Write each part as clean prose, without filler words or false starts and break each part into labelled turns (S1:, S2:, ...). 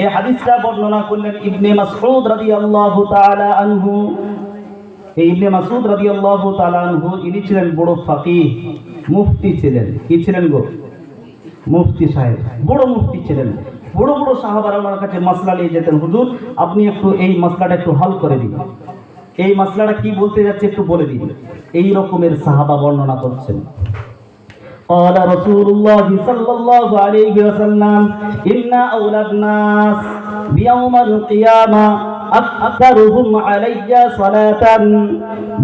S1: এই হাদিসটা বর্ণনা করলেন ইবনে মাসউদ রাদিয়াল্লাহু তাআলা আনহু। এই ইবনে মাসউদ রাদিয়াল্লাহু তাআলা আনহু ইনি ছিলেন বড় ফাকিহ, মুফতি ছিলেন। কি ছিলেন গো? মুফতি সাহেব, বড় মুফতি ছিলেন। বড় বড় সাহাবারা আমার কাছে মাসলা নিয়ে যেতেন, হুজুর আপনি একটু এই মাসলাটা একটু হল করে দিন, এই মাসলাটা কি বলতে যাচ্ছে একটু বলে দিন। এই রকমের সাহাবা বর্ণনা করছেন। قال رسول الله صلى الله عليه وسلم إن أولى الناس بيوم القيامة أكثرهم علي صلاة।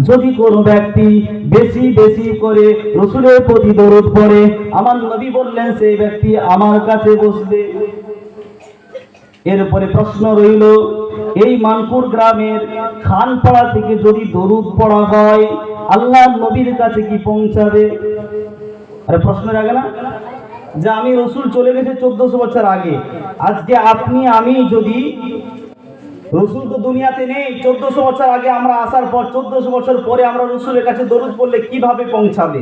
S1: যদি কোন ব্যক্তি বেশি বেশি করে রাসূলের প্রতি দরুদ পড়ে, আমার নবী বললেন সেই ব্যক্তি আমার কাছে বসবে। এরপরে প্রশ্ন রইল, এই মানপুর গ্রামের খানপাড়া থেকে যদি দরুদ পড়া হয় আল্লাহর নবীর কাছে কি পৌঁছাবে? আরে প্রশ্ন জাগে না যে আমি রসুল চলে গেছে 1400 বছর আগে, আজকে আপনি আমি যদি, রসুল তো দুনিয়াতে নেই, 1400 বছর আগে আমরা আসার পর 1400 বছর পরে আমরা রসুলের কাছে দরুদ পড়লে কিভাবে পৌঁছাবে?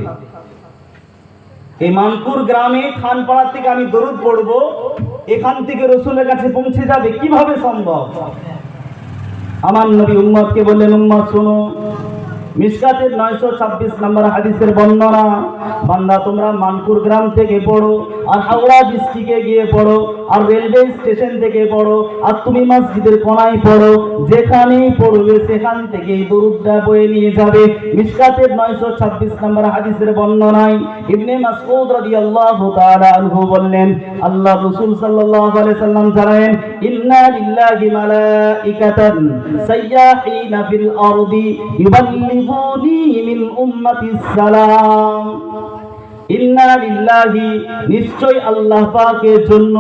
S1: এই মানপুর গ্রামে খানপাড়া থেকে আমি দরুদ পড়বো, এখান থেকে রসুলের কাছে পৌঁছে যাবে কিভাবে সম্ভব? আমার নবী উম্মতকে বললেন, উম্মত শোনো, মিশকাতের 926 নম্বর হাদিসের বর্ণনা, বান্দা তোমরা মানপুর গ্রাম থেকে পড়ো, আর হাওড়া ডিস্ট্রিক্টে গিয়ে পড়ো, আর রেলওয়ে স্টেশন থেকে পড়ো, আর তুমি মসজিদের কোনায় পড়ো, যেখানেই পড়বে সেখান থেকে দরুদটা বয়ে নিয়ে যাবে। মিশকাতের 926 নম্বর হাদিসের বর্ণনায় ইবনে মাসউদ রাদিয়াল্লাহু তাআলা আনহু বললেন, আল্লাহ রাসূল সাল্লাল্লাহু আলাইহি সাল্লাম জানালেন, ইন্না লিল্লাহি মালাইকাতান সাইয়াহিনা ফিল আরদি ইউবাল্লিগুনি মিন উম্মাতিস সালাম। ইন্না লিল্লাহি, নিশ্চয় আল্লাহ পাকের জন্য,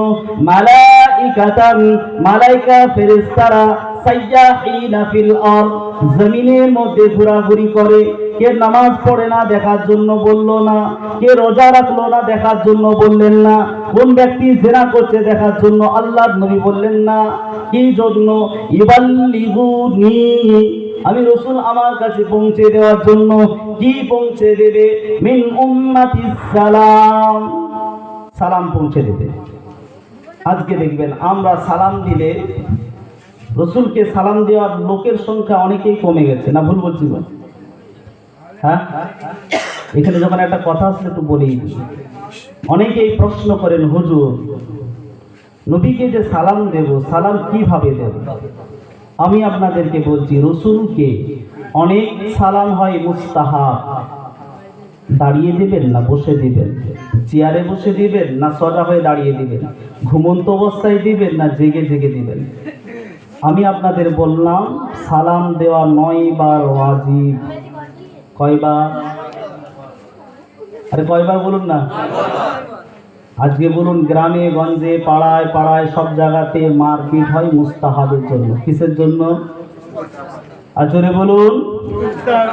S1: মালাইকাতান, মালাইকা ফেরেশতারা, সাইয়াহিনা ফিল আরদ, জমিনের মধ্যে ঘোরাঘুরি করে। কে নামাজ পড়ে না দেখার জন্য বললো না, কে রোজা রাখলো না দেখার জন্য বললেন না, কোন ব্যক্তি জিনা করছে দেখার জন্য আল্লাহর নবী বললেন না। কি জন্য? ইউবাল্লিগুনি, আমি রসুল আমার কাছে পৌঁছে দেওয়ার জন্য। কি পৌঁছে দেবে? মিন উম্মাতিস সালাম, সালাম পৌঁছে দেবে। আজকে দেখবেন আমরা সালাম দিলে, রসুলকে সালাম দেওয়ার লোকের সংখ্যা অনেকেই কমে গেছে, না ভুল বলছি? হ্যাঁ, এখানে যখন একটা কথা আসলে একটু বলি, অনেকেই প্রশ্ন করেন, হুজুর নবীকে যে সালাম দেব, সালাম কিভাবে দেব? আমি আপনাদেরকে বলছি, রসুলকে অনেক সালাম হয় মুস্তাহাব। দাঁড়িয়ে দিবেন না বসে দিবেন, চেয়ারে বসে দিবেন না সজা হয়ে দাঁড়িয়ে দিবেন, ঘুমন্ত অবস্থায় দিবেন না জেগে জেগে দিবেন। আমি আপনাদের বললাম সালাম দেওয়া 9 বার ওয়াজিব। কয়বার? আরে কয়বার বলুন না? আজকে বলুন, গ্রামে গঞ্জে পাড়ায় পাড়ায় সব জায়গাতে মারপিট হয় মুস্তাহাবের জন্য। কিসের জন্য? আজরে বলুন,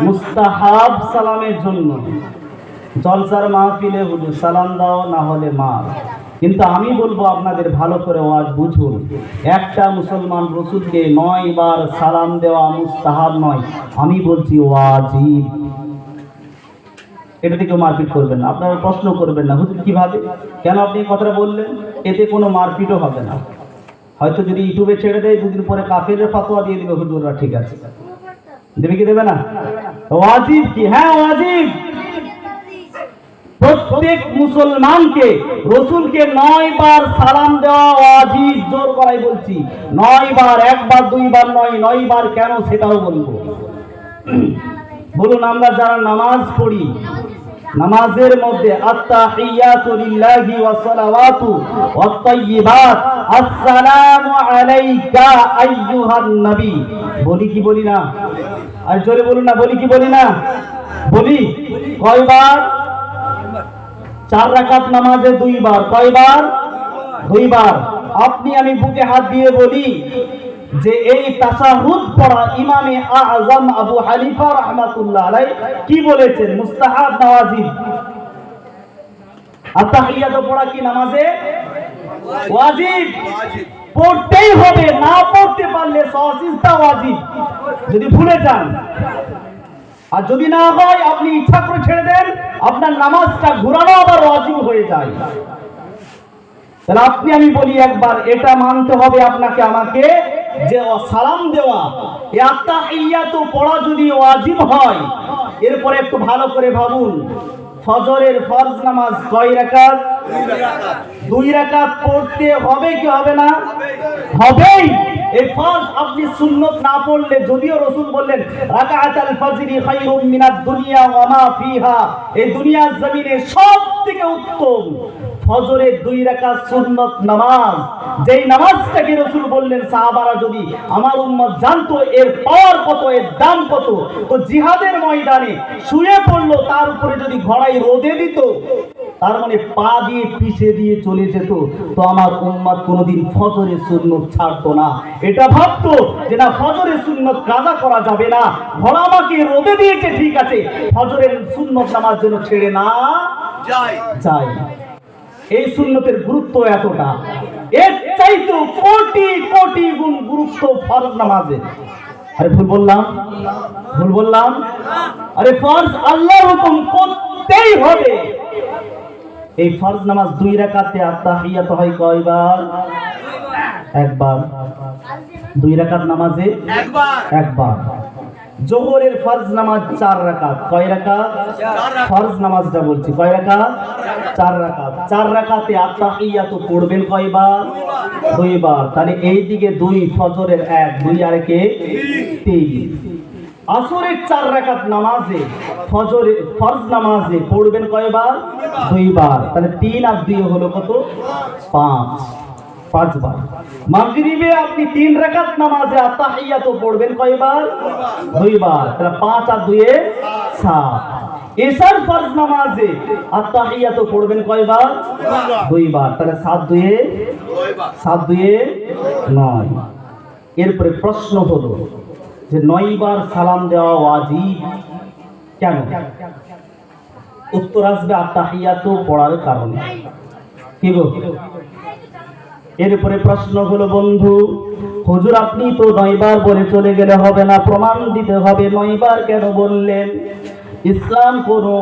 S1: মুস্তাহাব সালামের জন্য। জলসার মাহফিলে হুজুর সালাম দাও, না হলে মার। কিন্তু আমি বলবো আপনাদের ভালো করে ওয়াজ বুঝুন, একটা মুসলমান রসুলকে 9 বার সালাম দেওয়া মুস্তাহাব নয়, আমি বলছি ওয়াজিব। এটা থেকে মারপিট করবেন না, আপনারা প্রশ্ন করবেন না, হুজুর কিভাবে, কেন আপনি এই কথাটা বললেন? এতে কোনো মারপিটও হবে না। হয়তো যদি ইউটিউবে ছেড়ে দেয়, দুদিন পরে কাফেরের ফাতোয়া দিয়ে দিবে হুজুররা, ঠিক আছে, দেবে কি দেবে না? ওয়াজিব কি? হ্যাঁ ওয়াজিব। প্রত্যেক মুসলমানকে রসুলকে 9 বার সালাম দেওয়া ওয়াজিব, জোর করাই বলছি 9 বার, 1 বার 2 বার নয়, 9 বার কেন সেটাও বলবো। বলুন, আমরা যারা নামাজ পড়ি, নামাজের মধ্যে আত্তাহিয়াতু লিল্লাহি ওয়াস সালাওয়াতু ওয়াত তাইয়্যিবাত, আসসালামু আলাইকা আইয়ুহান নবী, বলি কি বলি না? আর জোরে বলুন না, বলি কি বলি না? বলি। কয়বার? 4 রাকাত নামাজে 2 বার। কয়বার? 2 বার। আপনি আমি বুকে হাত দিয়ে বলি যে এই তাশাহুদ পড়া ইমামে আযম আবু হানিফা রাহমাতুল্লাহ আলাইহি কি বলেছেন? মুস্তাহাব না ওয়াজিব? আত্তাহিয়াত পড়া কি নামাজে ওয়াজিব? পড়তেই হবে, না পড়তে পারলে সিজদা ওয়াজিব, যদি ভুলে যান। আর যদি না হয় আপনি ইচ্ছা করে ছেড়ে দেন, আপনার নামাজটা ঘোরানো আবার ওয়াজিব হয়ে যায়। তাহলে আপনি আমি বলি একবার, এটা মানতে হবে আপনাকে আমাকে যে সালাম দেওয়া, এই আত্তাহিয়াতু পড়া যদি ওয়াজিব হয়, এরপরে একটু ভালো করে ভাবুন, ফজরের ফরজ নামাজ কয় রাকাত? 2 রাকাত পড়তে হবে কি হবে না? হবেই। এই ফরজ আপনি সুন্নত না পড়লে, যদিও রাসূল বললেন রাকাতাল ফজরি খায়রুম মিনাদ দুনিয়া ওয়া মা ফিহা, এই দুনিয়ার জমিনে সবথেকে উত্তম ফজরের 2 রাকাত সুন্নত নামাজ, যেই নামাজটাকে রাসূল বললেন সাহাবারা যদি আমার উম্মত জানতো এর পাওয়ার কত, এর দাম কত, তো জিহাদের ময়দানে শুয়ে পড়লো, তার উপরে যদি ঘোড়ায় রোদে দিত, তার মানে পা দিয়ে পিছে দিয়ে চলে যেত, তো আমার উম্মত কোনোদিন ফজরের সুন্নত ছাড়তো না। এটা ভাবতো যে না, ফজরের সুন্নত কাজা করা যাবে না, ঘোড়া আমাকে রোদে দিয়েছে ঠিক আছে, ফজরের সুন্নত নামাজ যেন ছেড়ে না যায়। এই সুন্নতের গুরুত্ব এতটা, এর চাইতে কোটি কোটি গুণ গুরুত্ব ফরজ নামাজে। আরে ভুল বললাম? আরে ফরজ আল্লাহর হুকুম করতেই হবে। এই ফরজ নামাজ 2 রাকাতে আত্তাহিয়াত হয় কয়বার? একবার। 2 রাকাত নামাজে একবার। জোহরের ফরজ নামাজ 4 রাকাত, কয় রাকাত? ফরজ নামাজটা বলছি, কয় রাকাত? 4 রাকাত। 4 রাকাতে আত্তাহিয়াত পড়বেন কয়বার? 2 বার। তাহলে এই দিকে 2, ফজরের 1, 2 আর 3। আসরের 4 রাকাত নামাজে, ফজরের ফরজ নামাজে পড়বেন কয়বার? 2 বার। তাহলে 3 আর 2 হলো কত? 5 বার। মাগরিবে আপনি 3 রাকাত নামাজে আত্তাহিয়াত পড়বেন কয়বার? 2 বার। তাহলে 5 আর 2 7। এশার ফরজ নামাজে আত্তাহিয়াত পড়বেন কয়বার? 2 বার। তাহলে 7 2 9। এরপরে প্রশ্ন হলো যে 9 বার সালাম দেওয়া ওয়াজিব কেন? উত্তর আসবে আত্তাহিয়াত পড়ার কারণে। কি গো? এরপরে প্রশ্ন হলো বন্ধু, হুজুর আপনি তো 9 বার বলে চলে গেলে হবে না, প্রমাণ দিতে হবে 9 বার কেন বললেন। ইসলাম কোনো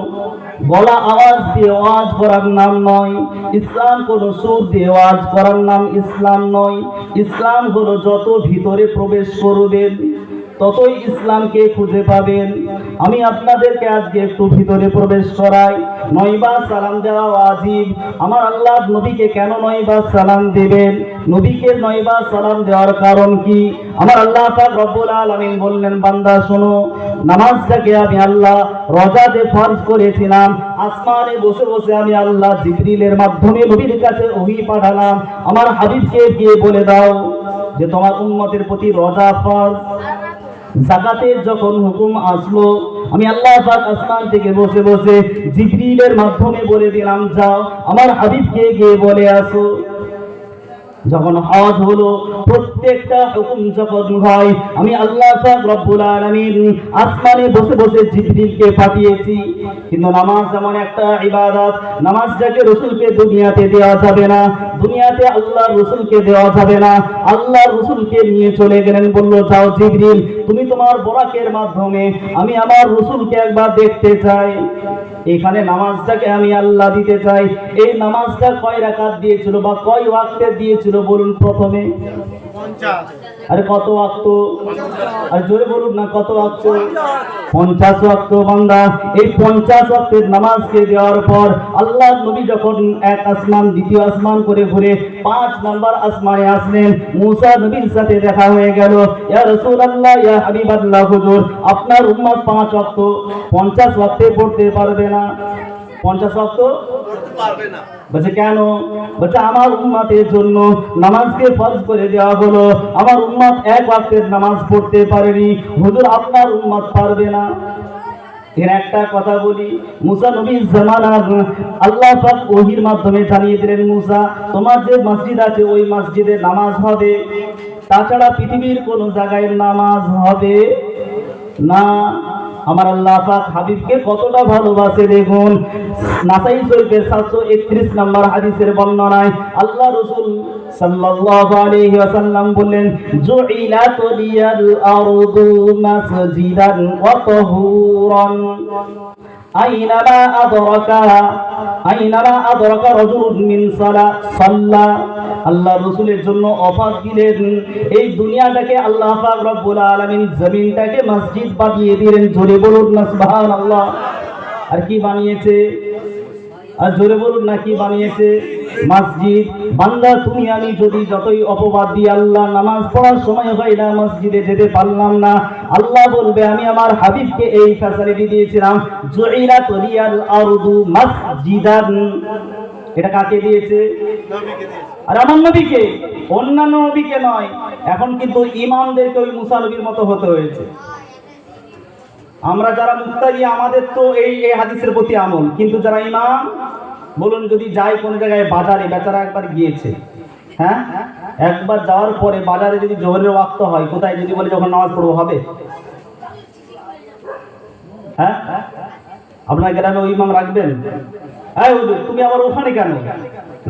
S1: গলা আওয়াজ দিয়ে ওয়াজ করার নাম নয়, ইসলাম কোনো সুর দিয়ে ওয়াজ করার নাম ইসলাম নয়। ইসলাম হলো যত ভিতরে প্রবেশ করবেন ততই ইসলামকে খুঁজে পাবেন। আমি আপনাদেরকে আজকে একটু ভিতরে প্রবেশ করাই। 9 বার সালাম দেওয়া ওয়াজিব। আমার আল্লাহ নবীকে কেন 9 বার সালাম দিবেন? নবীকে 9 বার সালাম দেওয়ার কারণ কি? আমার আল্লাহ পাক রব্বুল আলামিন বললেন, বান্দা শোনো, নামাজটাকে আমি আল্লাহ রোজাতে ফরজ করেছিলাম। আসমানে বসে বসে আমি আল্লাহ জিবরিলের মাধ্যমে নবীর কাছে ওহী পাঠালাম, আমার হাবিবকে গিয়ে বলে দাও যে তোমার উম্মতের প্রতি রোজা ফরজ। যাকাতের যখন হুকুম আসলো, আমি আল্লাহ পাক আসমান থেকে বসে বসে জিবরিলের মাধ্যমে বলে দিলাম, যাও আমার হাবিবকে গিয়ে বলে আসো। যখন হজ হলো, প্রত্যেকটা হুকুম যখন হয়, আমি আল্লাহ পাক রব্বুল আলামিন আসমানে বসে বসে জিবরিলকে পাঠিয়েছি। কিন্তু নামাজ এমন একটা ইবাদত, নামাজটাকে রাসূলকে দুনিয়াতে দেওয়া যাবে না, দুনিয়াতে আল্লাহর রাসূলকে দেওয়া যাবে না। আল্লাহর রাসূলকে নিয়ে চলে গেলেন, বলল, যাও জিবরিল, তুমি তোমার বরাকের মাধ্যমে আমি আমার রাসূলকে একবার দেখতে চাই। এখানে নামাজটাকে আমি আল্লাহ দিতে চাই। এই নামাজটা কয় রাকাত দিয়েছিল বা কয় ওয়াক্তে দিয়েছিল বলুন প্রথমে?
S2: 50।
S1: আরে কত ওয়াক্ত? আর জোরে বলুন না, কত ওয়াক্ত? 50 ওয়াক্ত। বান্দা, এই 50 ওয়াক্তের নামাজকে দেওয়ার পর আল্লাহ নবী যখন এক আসমান দ্বিতীয় আসমান করে ঘুরে 5 নাম্বার আসমানে আসলেন, মুসা নবীর সাথে দেখা হয়ে গেল। ইয়া রাসূলুল্লাহ, ইয়া হাবিবাল্লাহ, হুজুর আপনার উম্মত 5 ওয়াক্ত 50 ওয়াক্তে পড়তে পারবে না। 50 ওয়াক্ত
S2: পারবে না।
S1: বলছে কেন? বলছে আমার উম্মতের জন্য নামাজকে ফরজ করে দেওয়া হলো, আমার উম্মত 1 ওয়াক্তের নামাজ পড়তে পারেনি, হুজুর আপনার উম্মত পারবে না। এর একটা কথা বলি, মুসা নবীর জামানার আল্লাহ পাক ওহীর মাধ্যমে জানিয়ে দিলেন, মুসা তোমার যে মসজিদ আছে ওই মসজিদে নামাজ হবে, তাছাড়া পৃথিবীর কোন জায়গায় নামাজ হবে না। আমার আল্লাহ পাক হাবিবকে কতটা ভালোবাসে দেখুন। নাসাই শরীফের 731 নম্বর হাদিসের বর্ণনায় আল্লাহ রাসূল সাল্লাল্লাহু আলাইহি ওয়াসাল্লাম বললেন, জুইলাত লিয়াল আরদু মাসজিদান ওয়া তাহুরান। আইনামা আদরাকা রাজুলুন মিন সাল্লা। আল্লাহ রাসূলের জন্য অফার দিলেন, এই দুনিয়াটাকে আল্লাহ পাক রব্বুল আলামিন জমিনটাকে মসজিদ বানিয়ে দিলেন। জোরে বলুন না সুবহানাল্লাহ। আর কি বানিয়েছে? আর জোরে বলুন না, কি বানিয়েছে? মসজিদ। বান্দা তুমি আমি যদি যতই অপবাদ দিই, আল্লাহ নামাজ পড়ার সময় হয় না, মসজিদে যেতে পারলাম না, আল্লাহ বলবে আমি আমার হাবিবকে এই ফ্যাসিলিটি দিয়েছিলাম, জুইলাত লিয়াল আরদু মাসজিদান। এটা কাকে দিয়েছে?
S2: নবীকে দিয়েছে।
S1: আর আমার নবীকে, অন্যান্য নবীকে নয়। এখন কিন্তু ইমামদেরকে ওই মুসা নবীর মতো হতে হয়েছে। আমরা যারা মুক্তাদি, আমাদের তো এই হাদিসের প্রতি আমল, কিন্তু যারা ইমাম, বলুন যদি যায় কোনো জায়গায় বাজারে, বেচারা একবার গিয়েছে, হ্যাঁ, একবার যাওয়ার পরে বাজারে যদি জোহরের ওয়াক্ত হয়, কোথায় যদি বলে যখন নামাজ পড়বো হবে? হ্যাঁ, আপনার গ্রামে ওই ইমাম রাখবেন? হ্যাঁ, তুমি আবার ওখানে কেন?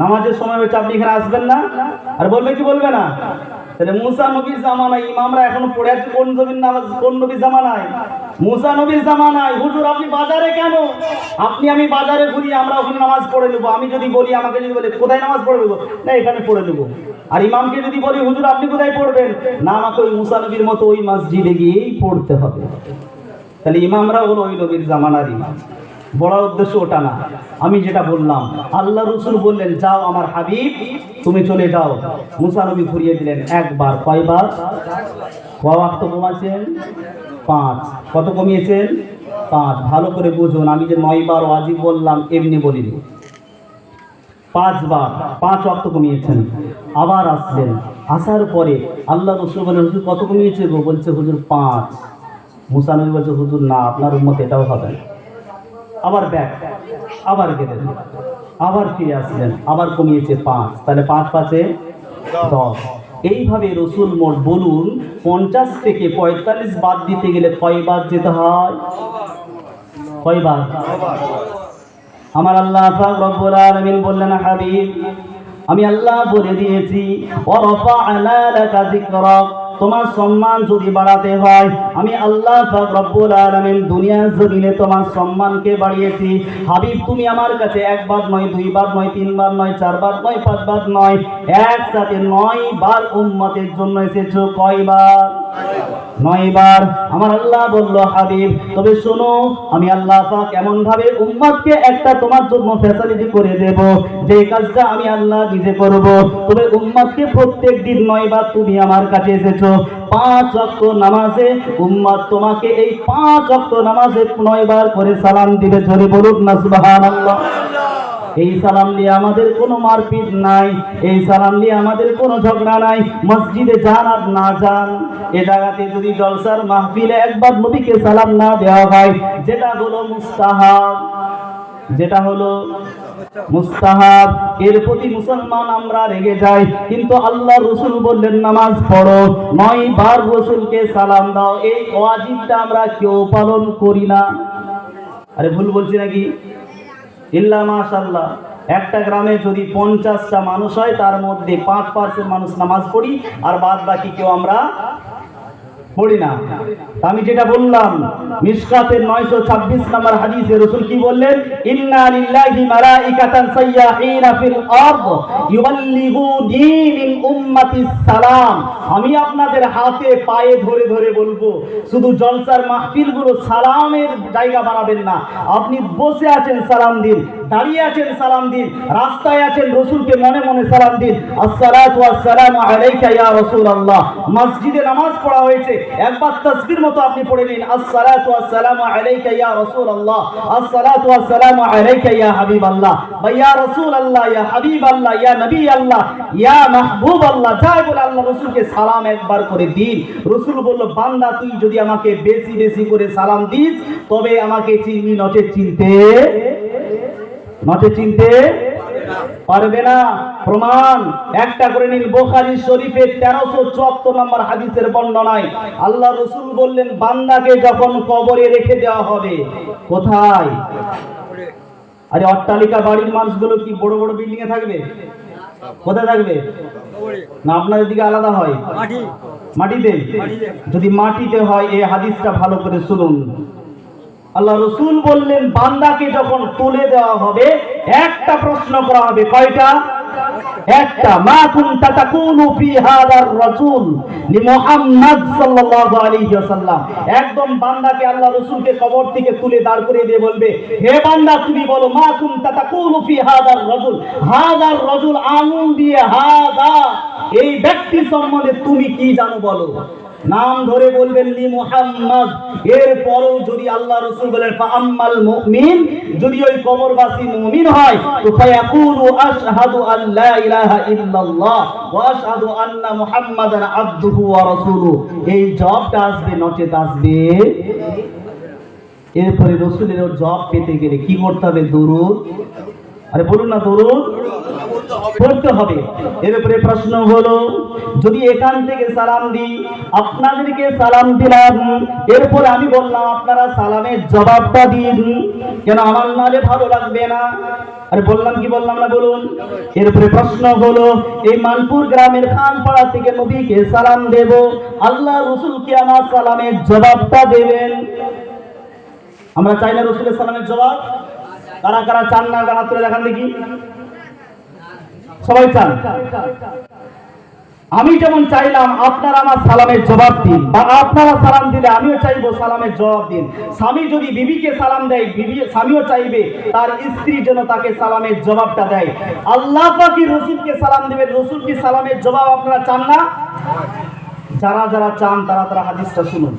S1: নামাজের সময় হচ্ছে, আপনি এখানে আসবেন না? আর বলবে কি বলবে না? তাহলে মুসা নবীর জামানায় ইমামরা এখনো পড়ে আছে কোন জমির নামাজ? কোন নবীর জামানায়? মুসা নবীর জামানায়। হুজুর আপনি বাজারে কেন? আপনি আমি বাজারে ঘুরি, আমরা ওখানে নামাজ পড়ে নেবো। আমি যদি বলি, আমাকে যদি বলে কোথায় নামাজ পড়ে নেবো, না এখানে পড়ে নেবো। আর ইমামকে যদি বলি হুজুর আপনি কোথায় পড়বেন, না আমাকে ওই মুসা নবীর মতো ওই মসজিদে গিয়েই পড়তে হবে। তাহলে ইমামরা হলো ওই নবীর জামানার ইমাম। বড় উদ্দেশ্য ওটা না। আমি যেটা বললাম, আল্লাহ রাসূল বললেন যাও আমার হাবিব তুমি চলে যাও। মুসা নবী ঘুরিয়ে দিলেন একবার। কয়বার? কয় ওয়াক্ত কমাচ্ছেন? 5। কত কমিয়েছেন? 5। ভালো করে বুঝুন, আমি যে 9 বার ওয়াজিব বললাম এমনি বলিনি, 5 বার, 5 ওয়াক্ত কমিয়েছেন। আবার আসলেন, আসার পরে আল্লাহ রাসূল বলেন হুজুর কত কমিয়েছে গো? বলছে হুজুর 5। মুসা নবী বলছে হুজুর না, আপনার উম্মত এটাও হবে না। আবার ব্যাক, আবার গেলেন, আবার ফিরে আসলেন, আবার কমিয়েছে 5। তাহলে 5 5 10। এইভাবে রসুল মোট বলুন 50 থেকে 45 বাদ দিতে গেলে কয়বার যেতে হয়? কয়বার? আমার আল্লাহ পাক রব্বুল আলামিন বললেন হাবিব আমি আল্লাহ বলে দিয়েছি, ওয়া রাফা'না লাকা যিকরাক, তোমার সম্মান যদি বাড়াতে হয়, আমি আল্লাহ পাক রব্বুল আলামিন দুনিয়ার জমিনে তোমার সম্মানকে বাড়িয়েছি। হাবিব তুমি আমার কাছে একবার নয়, 2 বার নয়, 3 বার নয়, 4 বার নয়, 5 বার নয়, একসাথে 9 বার উম্মতের জন্য এসেছো। কয়বার? 9 বার। আমার আল্লাহ বলল হাবিব তবে শোনো, আমি আল্লাহ পাক এমন ভাবে উম্মতকে একটা তোমার জন্য ফ্যাসিলিটি করে দেব, যে কাজটা আমি আল্লাহ নিজে করব। তবে উম্মতকে প্রত্যেক দিন 9 বার তুমি আমার কাছে এসেছো, 5 ওয়াক্ত নামাজে উম্মত তোমাকে এই 5 ওয়াক্ত নামাজে 9 বার করে সালাম দিবে। জোরে বলুন না সুবহানাল্লাহ। এই সালাম নিয়ে আমাদের কোনো মারপিট নাই, এই সালাম নিয়ে আমাদের কোনো ঝগড়া নাই। মসজিদে যান আর না যান, এ জায়গাতে যদি জলসার মাহফিলে একবার নবীকে সালাম না দেওয়া হয়, যেটা হলো মুস্তাহাব, যেটা হলো মুস্তাহাব, এর প্রতি মুসলমান আমরা রেগে যাই। কিন্তু আল্লাহ রাসূল বললেন নামাজ পড়ো, 9 বার রাসূলকে সালাম দাও, এই ওয়াজিবটা আমরা কেউ পালন করি না। আরে ভুল বলছি নাকি? ইল্লা মাশাআল্লাহ, একটা গ্রামে যদি 50টা মানুষ হয়, তার মধ্যে 5% মানুষ নামাজ পড়ি, আর বাদ বাকি কেউ আমরা পড়ি না। আমি যেটা বললাম, মিশকাতের 926 নম্বর হাদিসে রাসূল কি বললেন? ইন্না লিল্লাহি মালাইকাতান সাইয়াহিনা ফিল আরদ ইউবাল্লিগুনি মিন উম্মাতিস সালাম। আমি আপনাদের হাতে পায়ে ধরে ধরে বলবো, শুধু জলসার মাহফিলগুলো সালামের জায়গা বানাবেন না। আপনি বসে আছেন সালাম দিন, দাঁড়িয়ে আছেন সালাম দিন, রাস্তায় আছেন রাসূলকে মনে মনে সালাম দিন। আসসালাতু ওয়াসসালামু আলাইকা ইয়া রাসূলুল্লাহ। মসজিদে নামাজ পড়া হয়েছে, একবার তাসবির মতো আপনি পড়ে নিন, আসসালাতু ওয়াসসালামু আলাইকা ইয়া রাসূলুল্লাহ, আসসালাতু ওয়াসসালামু আলাইকা ইয়া হাবিবাল্লাহ, বা ইয়া রাসূলুল্লাহ, ইয়া হাবিবাল্লাহ, ইয়া নবী আল্লাহ, ইয়া মাহবুব আল্লাহ, যাই বলে আল্লাহ রাসূলকে সালাম একবার করে দিন। রাসূল বলল বান্দা তুই যদি আমাকে বেশি বেশি করে সালাম দিস, তবে আমাকে চিনবি, নচে চিনতে পারবে না। প্রমাণ একটা করে নিন, বুখারী শরীফের 1374 নম্বর হাদিসের বর্ণনায় আল্লাহ রাসূল বললেন বান্দাকে যখন কবরে রেখে দেওয়া হবে, কোথায়? আরে অট্টালিকা বাড়ির মানুষগুলো কি বড় বড় বিল্ডিং এ থাকবে? কোথায় থাকবে? না আপনাদের দিকে আলাদা হয়? মাটিতে। যদি মাটিতে হয়, এই হাদিসটা ভালো করে শুনুন। আল্লাহ রসুল বললেন বান্দাকে যখন তুলে দেওয়া হবে একটা প্রশ্ন করা হবে, কয়টা? একটা। মা কুনতা তাকুলু ফি হাদার রাসূল লি মুহাম্মদ সাল্লাল্লাহু আলাইহি ওয়াসাল্লাম। একদম বান্দাকে আল্লাহ রাসূলকে কবর থেকে তুলে দাঁড় করে দিয়ে বলবে, হে বান্দা তুমি বলো মা কুনতা তাকুলু ফি হাদার রাসূল। হাদার রাসূল আনুন দিয়ে হাদা, এই ব্যক্তি সম্বন্ধে তুমি কি জানো বলো। নাম ধরে বলবেন লি মুহাম্মদ। এরপরও যদি আল্লাহ রাসূল বলেন ফা আম্মাল মুমিন, যদি ওই কবরবাসী মুমিন হয় তো ফায়াকুলু আশহাদু আল্লা ইলাহা ইল্লাল্লাহ ওয়া আশহাদু আন্না মুহাম্মাদান আবদুহু ওয়া রাসূলুহু। এই জবটা আসবে, নচেত আসবে। এরপরে রাসূলের জব পেতে গেলে কি করতে হবে? দরুদ। আরে বলুন না, দরুদ পড়তে হবে। এরপরে প্রশ্ন হলো, যদি এখান থেকে সালাম দিই, আপনাদেরকে সালাম দিলাম, এরপরে আমি বললাম আপনারা সালামের জবাবটা দিন, কেন আমার নালে ভালো লাগবে না? আরে বললাম কি বললাম না বলুন। এরপরে প্রশ্ন হলো, এই মানপুর গ্রামের খানপাড়া থেকে নবীকে সালাম দেব, আল্লাহ রাসূলকে আমার সালামের জবাবটা দেবেন। আমরা চাই না রাসূলের সালামের জবাব? কারা কারা চান না? গানা তুলে দেখান দেখি। সবাই চান? আমি যেমন চাইলাম আপনারা আমার সালামের জবাব দিন, বা আপনারা সালাম দিলে আমিও চাইবো সালামের জবাব দিন। স্বামী যদি বিবিকে সালাম দেয়, স্বামীও চাইবে তার স্ত্রী যেন তাকে সালামের জবাবটা দেয়। আল্লাহ পাক রাসূলকে সালাম দিবেন, রাসূল কি সালামের জবাব আপনারা চান না? যারা যারা চান তারা তারা হাদিসটা শুনুন।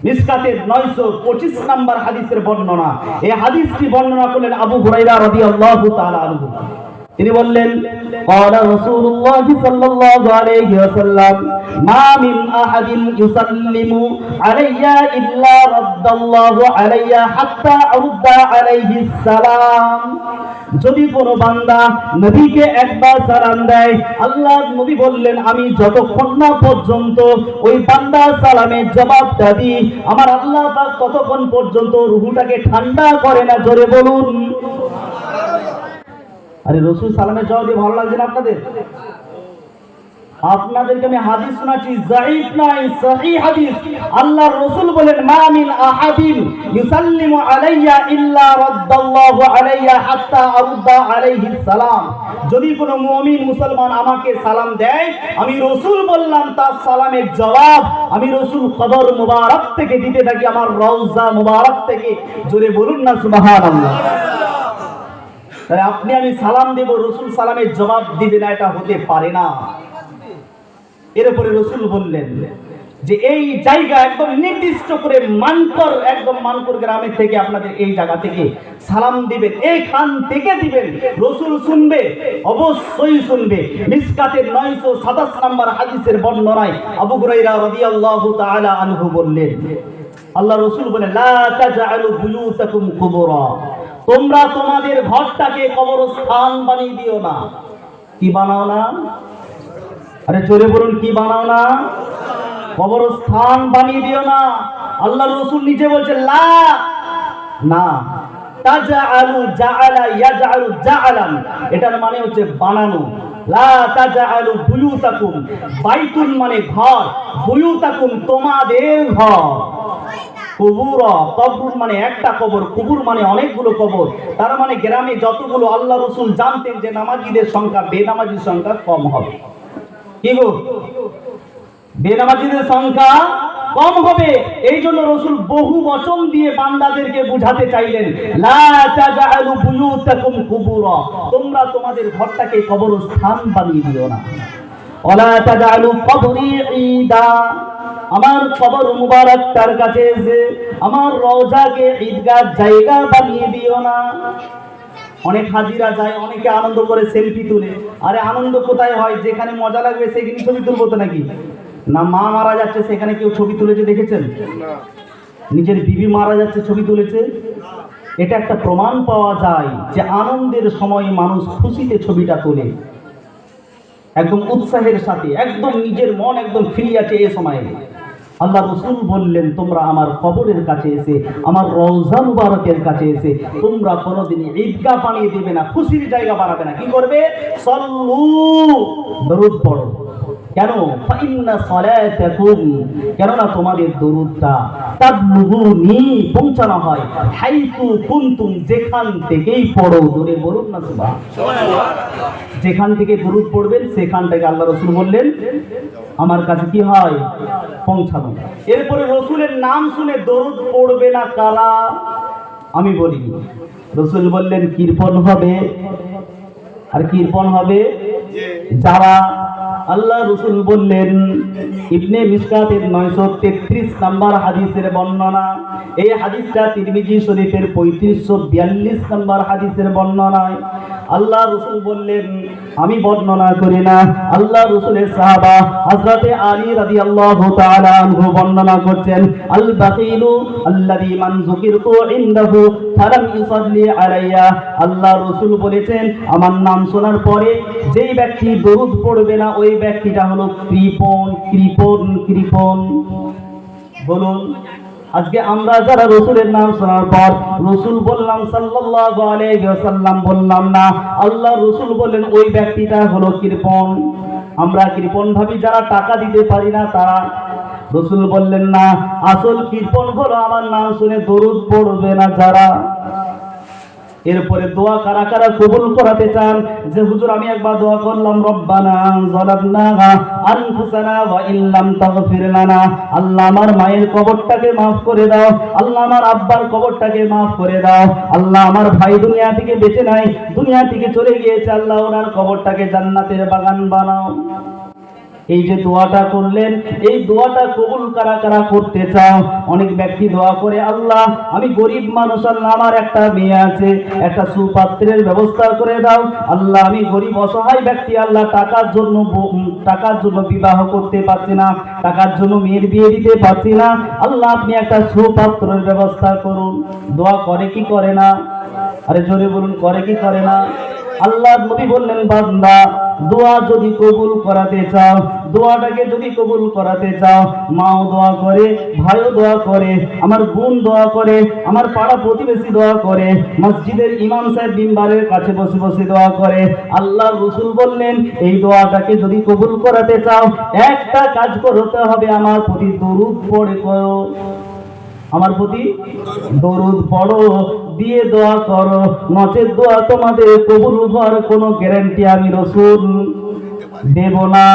S1: মিসকাতের 925 নম্বর হাদিসের বর্ণনা। এই হাদিসটি বর্ণনা করলেন আবু হুরায়রা রাদিয়াল্লাহু তাআলা আনহু। তিনি বললেন, ক্বালা রাসূলুল্লাহ সাল্লাল্লাহু আলাইহি ওয়াসাল্লাম, মা মিন আহাদিন ইউসাল্লিমু আলাইয়া ইল্লা রাদ্দাল্লাহু আলাইয়া হাত্তা আরুদ্দা আলাইহিস সালাম। যদি কোনো বান্দা নবীকে একবার সালাম দেয়, আল্লাহর নবী বললেন আমি যতক্ষণ না পর্যন্ত ওই বান্দার সালামের জবাবটা দিই, আমার আল্লাহ পাক ততক্ষণ পর্যন্ত রূহটাকে ঠান্ডা করে না। জোরে বলুন। আরে রাসূল সালামের জবাব দিয়ে ভালো লাগছে না আপনাদের? আপনাদেরকে আমি হাদিস শোনাচ্ছি, যায়ীফ নয়, সহিহ হাদিস। আল্লাহর রাসূল বলেন, মা মিন আহাদিন ইউসাল্লিমু আলাইয়া ইল্লা রাদ্দাল্লাহু আলাইয়া হাত্তা আরুদ্দা আলাইহিস সালাম। যদি কোনো মুমিন মুসলমান আমাকে সালাম দেয়, আমি রাসূল বললাম তার সালামের জবাব আমি রাসূল কবর মুবারক থেকে দিতে থাকি, আমার রওজা মুবারক থেকে। জোরে বলুন না সুবহানাল্লাহ। তাই আপনি আমি সালাম দেব, রাসূল সালামের জবাব দিবে না, এটা হতে পারে না। এরপরে রাসূল বললেন যে এই জায়গা একদম নির্দিষ্ট করে মানকর, একদম মানকর গ্রামের থেকে আপনাদের এই জায়গা থেকে সালাম দিবেন, এইখান থেকে দিবেন। রাসূল শুনবে, অবশ্যই শুনবে। মিসকাতের 927 নম্বর হাদিসের বর্ণনায় আবু হুরায়রা রাদিয়াল্লাহু তাআলা আনহু বললেন, আল্লাহ রাসূল বলেন, লা তাজআলু বুয়ুতাকুম কুবুরা। তোমরা তোমাদের ঘরটাকে কবরস্থান বানিয়ে দিও না। কি বানাও না? আরে জোরে বলুন, কি বানাও না? কবরস্থান বানিয়ে দিও না। আল্লাহ রাসূল নিজে বলছেন লা, না। তাজআলু জাআলা ইয়াজআলু জাআলান, এটার মানে হচ্ছে বানানো। লা তাজআলু বুয়ুতাকুম, বাইতুন মানে ঘর, বুয়ুতাকুম তোমাদের ঘর। কুবুর, কবর মানে একটা কবর, কুবুর মানে অনেকগুলো কবর। তার মানে গ্রামে যতগুলো, আল্লাহ রাসূল জানতেন যে নামাজীদের সংখ্যা বেনামাজির সংখ্যা কম হবে। কি গো? বেনামাজিদের সংখ্যা কম হবে। এই জন্য রাসূল বহু বচন দিয়ে বান্দাদেরকে বুঝাতে চাইলেন, লা তাজআলু বুয়ুতাকুম কুবুরা, তোমরা তোমাদের ঘরটাকে কবরস্থান বানিয়ে দিও না। ওয়ালা তাজআলু কবরি ঈদা, আমার কবর মুবারক তার কাছে এসে আমার রওজাকে ঈদগাহ জায়গা বানিয়ে দিও না। অনেক হাজিরা যায়, অনেকে আনন্দ করে সেলফি তুলে। আরে আনন্দ কোথায় হয়? যেখানে মজা লাগবে সেখানে ছবি তুলবো তো নাকি? না, মা মারা যাচ্ছে সেখানে কেউ ছবি তুলেছে দেখেছেন? নিজের বিবি মারা যাচ্ছে ছবি তুলেছে? এটা একটা প্রমাণ পাওয়া যায় যে আনন্দের সময় মানুষ খুশিতে ছবিটা তোলে, একদম উৎসাহের সাথে, একদম নিজের মন একদম ফ্রি আছে এই সময়ে। আল্লাহ রাসূল বললেন, তোমরা আমার কবরের কাছে এসে, আমার রওজা মুবারকের কাছে এসে তোমরা কোনোদিন ঈদগাহ বানিয়ে দেবে না, খুশির জায়গা বানাবে না। কি করবে? সল্লু, দরুদ পড়ো। কেন? ফাইন্না সালাতাকুম, কেননা তোমাদের দরুদটা তাবলুগুনি, পৌঁছানো হয়, হাইসু কুনতুম, যেখান থেকেই পড়ো। দূরে বলুন না সুবহানাল্লাহ। যেখান থেকে দরুদ পড়বেন সেখান থেকে আল্লাহ রাসূল বললেন আমার কাছে কি হয়? পৌঁছানো। এরপরে রসুলের নাম শুনে দরুদ পড়বে না কারা? আমি বলি, রসুল বললেন কীর্তন হবে। আর কীর্তন হবে যারা, আল্লাহ রসুল বললেন, ইবনে মিশকাতের 933 নম্বর হাদিসের বর্ণনা, এই হাদিসটা তিরমিজি শরীফের 3542 নম্বর হাদিসের বর্ণনায় আল্লাহ রসুল বললেন, আমি বর্ণনা করি না, আল্লাহ রসুলের সাহাবা হযরতে আলী রাদিয়াল্লাহু তাআলা আনহু বর্ণনা করছেন, আল বাকিলু আল্লাযী মান যুকিরতু ইনদাহু ফালাম ইউসাল্লি আলাইয়া। আল্লাহ রসুল বলেছেন, আমার নাম শোনার পরে যেই ব্যক্তি দরুদ পড়বে না ওই ব্যক্তিটা হলো কৃপণ। কৃপণ কৃপণ বলুন। আজকে আমরা যারা রসুলের নাম শোনার পর রসুল বললাম সাল্লাল্লাহু আলাইহি ওয়াসাল্লাম বললাম না, আল্লাহ রসুল বললেন ওই ব্যক্তিটা হলো কৃপণ। আমরা কৃপণ ভাবি যারা টাকা দিতে পারি না তারা। রসুল বললেন না, আসল কৃপণ হলো আমার নাম শুনে দরুদ পড়বে না যারা। এরপরে দোয়া কারা কারা কবুল করাতে চান? যে হুজুর আমি একবার দোয়া করলাম, রব্বানা যালামনা আনফুসানা ওয়া ইল্লাম তাগফির লানা, আল্লাহ আমার মায়ের কবরটাকে maaf করে দাও, আল্লাহ আমার আব্বার কবরটাকে maaf করে দাও, আল্লাহ আমার ভাই দুনিয়া থেকে বেঁচে নাই, দুনিয়া থেকে চলে গিয়েছে, আল্লাহ ওনার কবরটাকে জান্নাতের বাগান বানাও। এই যে দোয়াটা করলেন, এই দোয়াটা কবুল কারা কারা করতে চাও? অনেক ব্যক্তি দোয়া করে, আল্লাহ আমি গরিব মানুষ, আল্লাহ আমার একটা মেয়ে আছে, একটা সুপাত্রের ব্যবস্থা করে দাও, আল্লাহ আমি গরিব অসহায় ব্যক্তি, আল্লাহ টাকার জন্য বিবাহ করতে পারছি না, টাকার জন্য মেয়ের বিয়ে দিতে পারছি না, আল্লাহ আপনি একটা সুপাত্রের ব্যবস্থা করুন। দোয়া করে কি করে না? আরে জোরে বলুন, করে কি করে না? আল্লাহ নবী বললেন, বান্দা দোয়া যদি কবুল করাতে চাও, দোয়াটাকে যদি কবুল করাতে চাও, মাও দোয়া করে, ভাইও দোয়া করে, আমার বোন দোয়া করে, আমার পাড়া প্রতিবেশী দোয়া করে, মসজিদের ইমাম সাহেব মিম্বারের কাছে বসে বসে দোয়া করে। আল্লাহ রসুল বললেন, এই দোয়াটাকে যদি কবুল করাতে চাও একটা কাজ করতে হবে, আমার প্রতি দরুদ পড়ে করো, আমার প্রতি দরুদ পড়ো, দিয়ে দোয়া করো, নচেত দোয়া তোমাদের কবুল হওয়ার কোনো গ্যারান্টি আমি রসুল দেব না।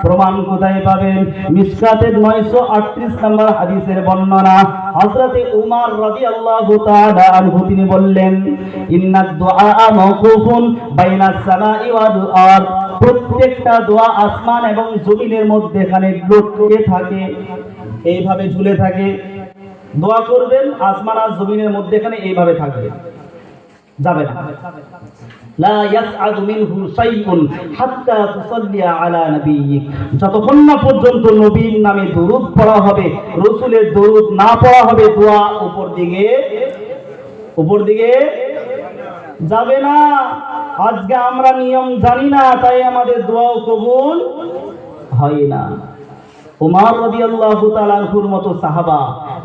S1: প্রমাণ কোথায় পাবেন? মিশকাতের 938 নম্বর হাদিসের বর্ণনা, হযরতে উমর রাদিয়াল্লাহু তাআলা আনহু তিনি বললেন, ইন্নাদ দুআ মাওকুফুন বাইনাস সামাই ওয়াল আরদ, প্রত্যেকটা দোয়া আসমান এবং জমিনের মধ্যখানে লটকে থাকে, এইভাবে ঝুলে থাকে। দোয়া করবেন, আসমান আর জমিনের মধ্যখানে এইভাবে থাকবে, যাবে না। লা ইয়াসআদু মিনহু শাইউন হাত্তা তুসাল্লি আলা নাবিয়্যিক, যতক্ষণ না পর্যন্ত নবীর নামে দরুদ পড়া হবে, রাসূলের দরুদ না পড়া হবে, দোয়া উপর দিকে যাবে না। আজকে আমরা নিয়ম জানি না, তাই আমাদের দোয়াও কবুল হয় না। উমর রাদিয়াল্লাহু তাআলা আনহুর মতো সাহাবা,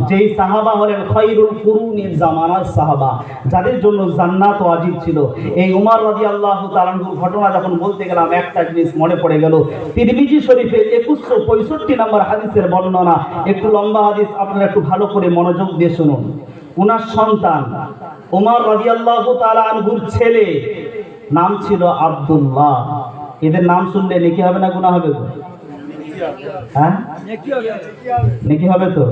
S1: যেই সাহাবা হলেন খায়রুল কুরুনির জামানার সাহাবা, যাদের জন্য জান্নাত ওয়াজিব ছিল, এই উমর রাদিয়াল্লাহু তাআলা আনহুর ঘটনা যখন বলতে গেলাম একটা জিনিস মনে পড়ে গেল। তিরমিজি শরীফের 2165 নম্বর হাদিসের বর্ণনা, একটু লম্বা হাদিস, আপনারা একটু ভালো করে মনোযোগ দিয়ে শুনুন। ওনার সন্তান উমর রাদিয়াল্লাহু তাআলা আনহুর ছেলে নাম ছিল আব্দুল্লাহ। এদের নাম শুনলে নেকি হবে না গুনাহ হবে? হ্যাঁ, নেকি হবে তো?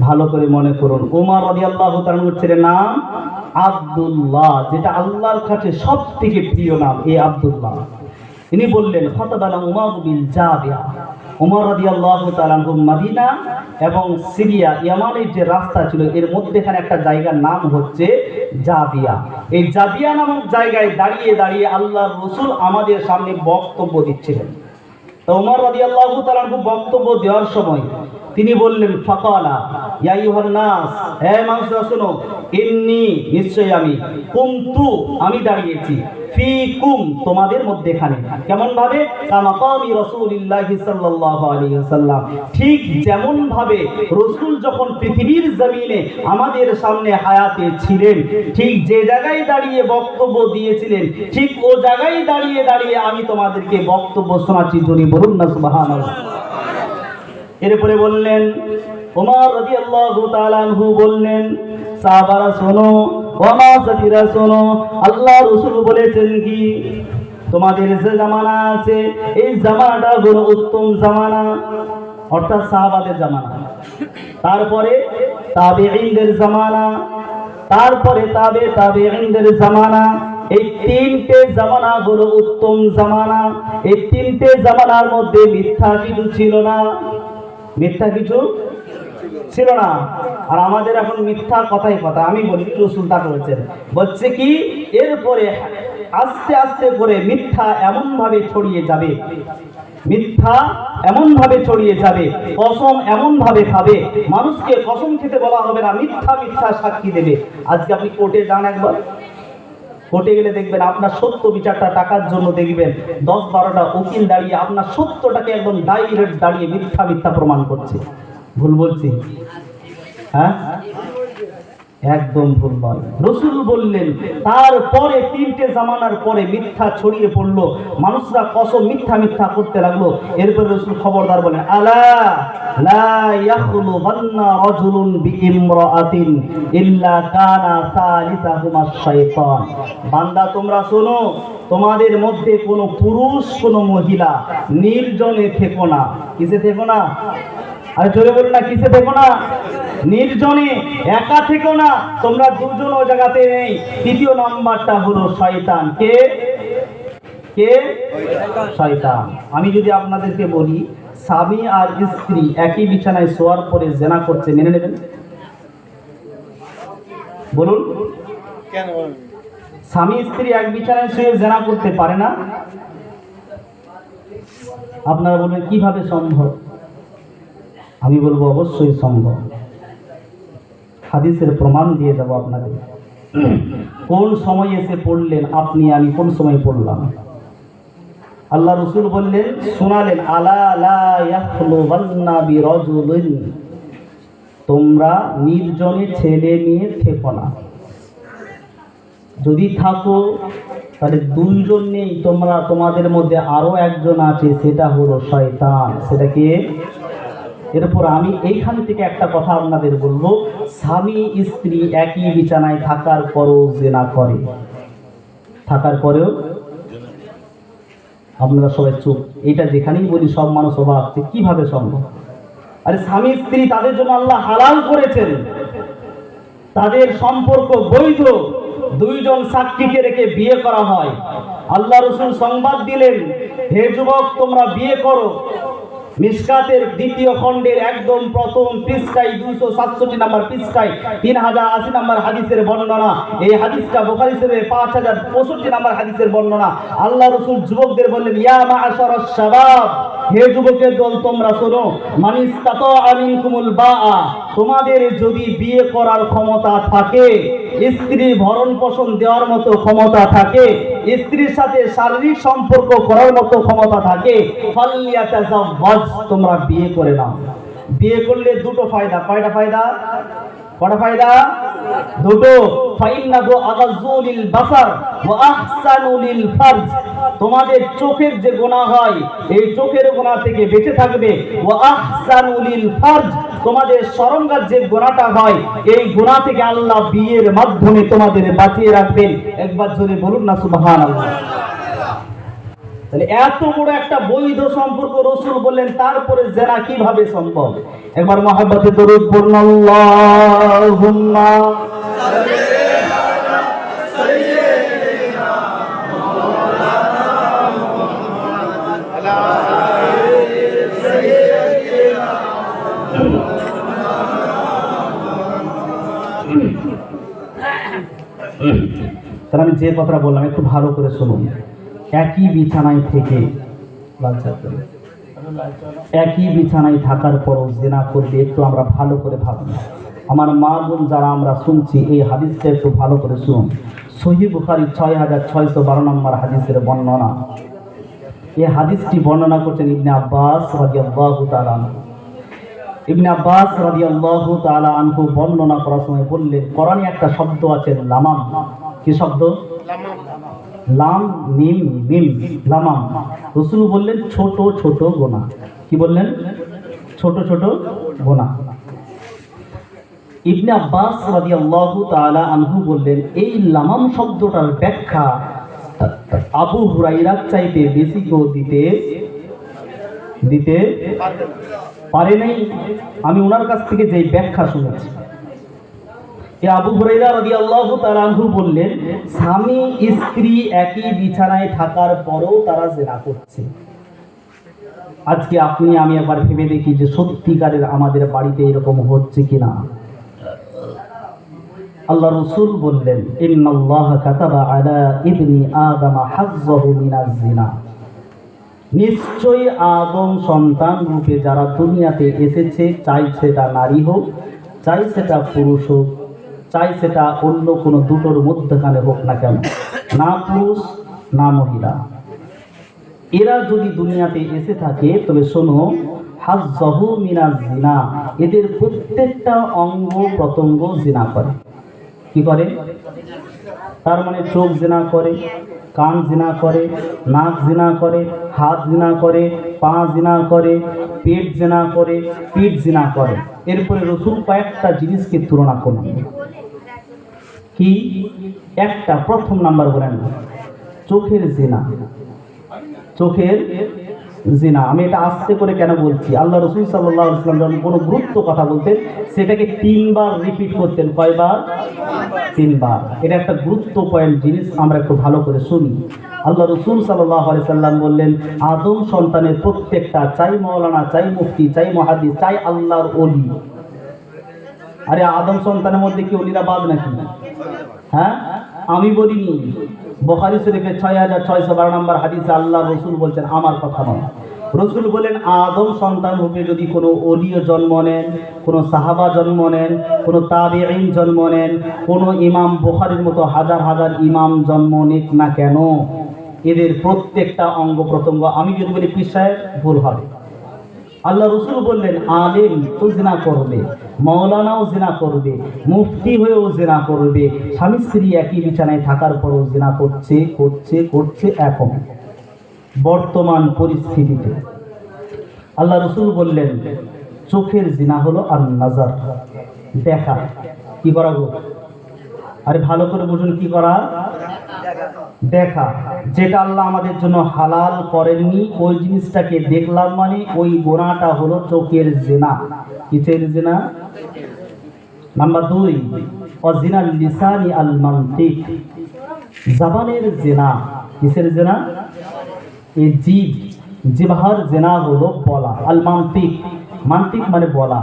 S1: ভালো করে মনে করুন, উমর রাদিয়াল্লাহু তাআলা আনহুর ছেলের নাম আব্দুল্লাহ, যেটা আল্লাহর কাছে সবথেকে প্রিয় নাম, এই আব্দুল্লাহ। ইনি বললেন, খাতাবানা উমর বিল জাবিয়া, উমর রাদিয়াল্লাহু তাআলা আনহু মদিনা এবং সিরিয়া ইয়ামানের যে রাস্তা ছিল এর মধ্যেখানে একটা জায়গার নাম হচ্ছে জাবিয়া। এই জাবিয়া নামক জায়গায় দাঁড়িয়ে দাঁড়িয়ে আল্লাহর রাসূল আমাদের সামনে বক্তব্য দিচ্ছিলেন। তো উমর রাদিয়াল্লাহু তাআলা আনহু বক্তব্য দেওয়ার সময় তিনি বললেন ফাকালা ইয়া আইয়ুহান নাস, হে মানুষরা শোনো, ইন্নী নিশ্চয়ই আমি দাঁড়িয়েছি ফিকুম তোমাদের মধ্যেখানে। কেমন ভাবে? কামাকামি রাসূলুল্লাহি সাল্লাল্লাহু আলাইহি ওয়াসাল্লাম, ঠিক যেমন ভাবে রাসূল যখন পৃথিবীর জমিনে আমাদের সামনে হায়াতে ছিলেন, ঠিক যে জায়গায় দাঁড়িয়ে বক্তব্য দিয়েছিলেন, ঠিক ও জায়গায় দাঁড়িয়ে দাঁড়িয়ে আমি তোমাদেরকে বক্তব্য শোনাচ্ছি। জোরে বলুন না সুবহানাল্লাহ। এরপরে বললেন ওমর রাদিয়াল্লাহু তাআলা আনহু বললেন, সাহাবারা শোনো, ওমা সাথীরা শোনো, আল্লাহ রাসূল বলেছেন কি, তোমাদের যে জামানা আছে এই জামানাটা হলো উত্তম জামানা, অর্থাৎ সাহাবাদের জামানা, তারপরে তাবেঈনদের জামানা, তারপরে তাবেঈনদের জামানা। এই তিনটে জামানা হলো উত্তম জামানা। এই তিনটে জামানার মধ্যে মিথ্যা কিছু ছিল না, মিথ্যা কিছু ছিল না। আর আমাদের এখন মিথ্যা কথাই কথা। আমি বলি রাসূল তা করেছেন, বলছে কি এরপরে আস্তে আস্তে করে মিথ্যা এমন ভাবে ছড়িয়ে যাবে, মিথ্যা এমন ভাবে ছড়িয়ে যাবে, কসম এমন ভাবে খাবে, মানুষকে কসম খেতে বলা হবে না, মিথ্যা মিথ্যা সাক্ষী দেবে। আজকে আপনি কোর্টে যান, একবার কোর্টে গেলে দেখবেন আপনার সত্য বিচারটা টাকার জন্য দেখবেন 10-12টা উকিল দাঁড়িয়ে আপনার সত্যটাকে একদম ডাইরেক্ট দাঁড়িয়ে মিথ্যা মিথ্যা প্রমাণ করছে। ভুল বলছি? হ্যাঁ, একদম ভুল নয়। রাসূল বললেন তারপরে তিনটে জামানার পরে মিথ্যা ছড়িয়ে পড়লো, মানুষরা কসম মিথ্যা মিথ্যা করতে লাগলো। এরপর রাসূল খবরদার বলেন, আলা লা ইয়াখলুবান্না রাজুলুন বিইমরাআতিন ইল্লা কানা সালিসাহুমা শাইতান। বান্দা তোমরা শোনো, তোমাদের মধ্যে কোনো পুরুষ কোনো মহিলা নির্জনে থেকো না। কিসে থেকো না? আরে জোরে বলুন না, কিসে থেকো না? নির্জনে, একা থেকো না। তোমরা দুজন ও জায়গাতে নেই। তৃতীয় নাম্বারটা হলো শয়তান। কে কে? শয়তান। আমি যদি আপনাদেরকে বলি স্বামী আর স্ত্রী একই বিছানায় শোয়ার পরে জেনা করছে, মেনে নেবেন? বলুন।
S2: কেন?
S1: স্বামী স্ত্রী এক বিছানায় শুয়ে জেনা করতে পারে না? আপনারা বলবেন কিভাবে সম্ভব? আমি বলবো অবশ্যই সম্ভব। হাদিসের প্রমাণ দিয়ে যাব আপনাদের। কোন সময় এসে পড়লেন আপনি, আমি কোন সময় পড়লাম? আল্লাহ রাসূল বললেন, শোনালেন, আলা লা ইয়াখলুবান্না বিরাজুলিন, তোমরা নির্জনে ছেলে মেয়ে থেকো না। যদি থাকো তাহলে দুইজন নেই, তোমরা তোমাদের মধ্যে আরো একজন আছে, সেটা হলো শয়তান। সেটা কে? এরপর আমি এইখান থেকে একটা কথা আপনাদের বলবো, স্বামী স্ত্রী একই বিছানায় থাকার পরও জিনা করে, থাকার পরেও, আপনারা সবাই চুপ, এটা যেখানেই বলি সব মানুষ অবাক যে কিভাবে সম্ভব। আরে স্বামী স্ত্রী তাদের জন্য আল্লাহ হালাল করেছেন, তাদের সম্পর্ক বৈধ, দুইজন সাক্ষীকে রেখে বিয়ে করা হয়। আল্লাহ রাসূল সংবাদ দিলেন, হে যুবক তোমরা বিয়ে করো। মিশকাতের দ্বিতীয় খণ্ডের একদম প্রথম পৃষ্ঠায় 267 নম্বর পৃষ্ঠায় 3080 নম্বর হাদিসের বর্ণনা। এই হাদিসটা বুখারী শরীফে 5065 নম্বর হাদিসের বর্ণনা। আল্লাহ রাসূল যুবকদের বললেন, ইয়া মাআশারাশ শাবাব, হে যুবকের দল তোমরা শোনো, মান ইসতাতা মিনকুমুল বাআ, তোমাদের যদি বিয়ে করার ক্ষমতা থাকে, স্ত্রীর ভরণ পোষণ দেওয়ার মতো ক্ষমতা থাকে, স্ত্রীর সাথে শারীরিক সম্পর্ক করার মতো ক্ষমতা থাকে, ফালইয়াতাযাওয়াজ, তোমরা বিয়ে করে নাও। বিয়ে করলে দুটো ফায়দা। কয়টা ফায়দা? কয়টা ফায়দা? দুটো। ফাইন্নাহু আগাযযু লিল বাসার ওয়া আহসানু লিল ফারজ, তোমাদের চোখের যে গুনাহ হয় এই চোখের গুনাহ থেকে বেঁচে থাকবে। ওয়া আহসানু লিল ফারজ, তোমাদের শরমগার যে গুনাহটা হয় এই গুনাহ থেকে আল্লাহ বিয়ের মাধ্যমে তোমাদের বাঁচিয়ে রাখবেন। একবার জোরে বলুন না সুবহানাল্লাহ। তাহলে এত বড় একটা বৈধ সম্পর্ক রাসূল বললেন, তারপরে জেনা কিভাবে সম্ভব? একবার মহব্বতে দরুদ পড়ুন, আল্লাহুম্মা তাহলে আমি যে কথাটা বললাম একটু ভালো করে শুনুন। একই বিছানায় থেকে, লজ্জা করে একই বিছানায় থাকার পরও জিনা করবে, একটু আমরা ভালো করে ভাবি। আমার মা বোন যারা আমরা শুনছি, এই হাদিসটা একটু ভালো করে শুনুন। সহিহ বুখারী 6612 নম্বর হাদিসের বর্ণনা। এই হাদিসটি বর্ণনা করছেন ইবনে আব্বাস রাদিয়াল্লাহু তাআলা আনহু। ইবনে আব্বাস রাদিয়াল্লাহু তাআলা আনহু বর্ণনা করার সময় বললেন, কোরআনে একটা শব্দ আছে লামাম। কি শব্দ? লাম মিম মিম, লামাম। রাসূল বললেন ছোট ছোট গুনাহ। কি বললেন? ছোট ছোট গুনাহ। ইবনে আব্বাস রাদিয়াল্লাহু তাআলা আনহু বললেন, এই লামাম শব্দটার ব্যাখ্যা আবু হুরায়রার চাইতে বেশি কেউ দিতে পারে নাই। আমি ওনার কাছ থেকে যে ব্যাখ্যা শুনেছি, আবু হুরায়রা রাদিয়াল্লাহু তাআলা আনহু বললেন, স্বামী স্ত্রী একই বিছানায় থাকার পরও তারা জিনা করছে। আজকে আপনি আমি একবার ভেবে দেখি যে সত্যিকারের আমাদের বাড়িতে এরকম হচ্ছে কিনা। আল্লাহ রাসূল বললেন, ইন্নাল্লাহা কাতাবা আলা ইবনি আদম হাজ্জাহু মিনাজ জিনা। নিশ্চয়ই আদম সন্তান রূপে যারা দুনিয়াতে এসেছে, চাই সেটা নারী হোক, চাই সেটা পুরুষ হোক, চাই সেটা অন্য কোনো দুটোর মধ্যখানে হোক না কেন, না পুরুষ না মহিলা, এরা যদি দুনিয়াতে এসে থাকে, তবে শোনো, হাজ্জাহু মিনাজ জিনা, এদের প্রত্যেকটা অঙ্গ প্রত্যঙ্গ জিনা করে। কি করে? তার মানে চোখ জিনা করে, কান জিনা করে, নাক জিনা করে, হাত জিনা করে, পা জিনা করে, পেট জিনা করে, পিঠ জিনা করে। এরপরে রাসূল কয়েকটা জিনিসকে তুলনা করলেন। কি? একটা, প্রথম নাম্বার বলেন চোখের জিনা। চোখের জিনা। আমি এটা আস্তে করে কেন বলছি, আল্লাহ রাসূল সাল্লাল্লাহু আলাইহি ওয়াসাল্লাম যখন কোনো গুরুত্ব কথা বলতেন, সেটাকে 3 বার রিপিট করতেন। কয়বার? 3 বার। এটা একটা গুরুত্ব পয়েন্ট জিনিস, আমরা একটু ভালো করে শুনি। আল্লাহ রাসূল সাল্লাল্লাহু আলাইহি ওয়াসাল্লাম বললেন, আদম সন্তানের প্রত্যেকটা, চাই মাওলানা, চাই মুফতি, চাই মুহাদ্দিস, চাই আল্লাহর ওলি। আরে আদম সন্তানের মধ্যে কি ওলিরা বাদ নাকি? হ্যাঁ, আমি বলিনি। বুখারী শরীফের 6612 নম্বর হাদিসে আল্লাহ রাসূল বলছেন, আমার কথা নয়। রাসূল বলেন, আদম সন্তান রূপে যদি কোনো ওলিও জন্ম নেন, কোনো সাহাবা জন্ম নেন, কোনো তাবিঈন জন্ম নেন, কোনো ইমাম বুখারীর মতো হাজার হাজার ইমাম জন্ম নিক না কেন, এদের প্রত্যেকটা অঙ্গ প্রত্যঙ্গ, আমি যদি বলি পীর সাহেব ভুল হবে। আল্লাহ রাসূল বললেন, আলেম তো জিনা করবে, মাওলানাও জিনা করবে, মুফতি হয়েও জিনা করবে, স্বামী স্ত্রী একই বিছানায় থাকার পরও জিনা করছে করছে করছে। এখন বর্তমান পরিস্থিতিতে আল্লাহ রাসূল বললেন, চোখের জিনা হলো আন-নাজার, দেখা। কি করা গো? আরে ভালো করে বুঝুন, কি করা? দেখা। যেটা আল্লাহ আমাদের জন্য হালাল করেননি, ওই জিনিসটাকে দেখলাম মানে ওই গুনাহটা হলো চোখের জিনা। কিসের জিনা? নাম্বার 2, ওয়াজিনাল লিসানি আল মানতিক, জবানের জিনা। কিসের জিনা? এই জিহ্বার জিনা হলো বলা। আল মানতিক, মানতিক মানে বলা।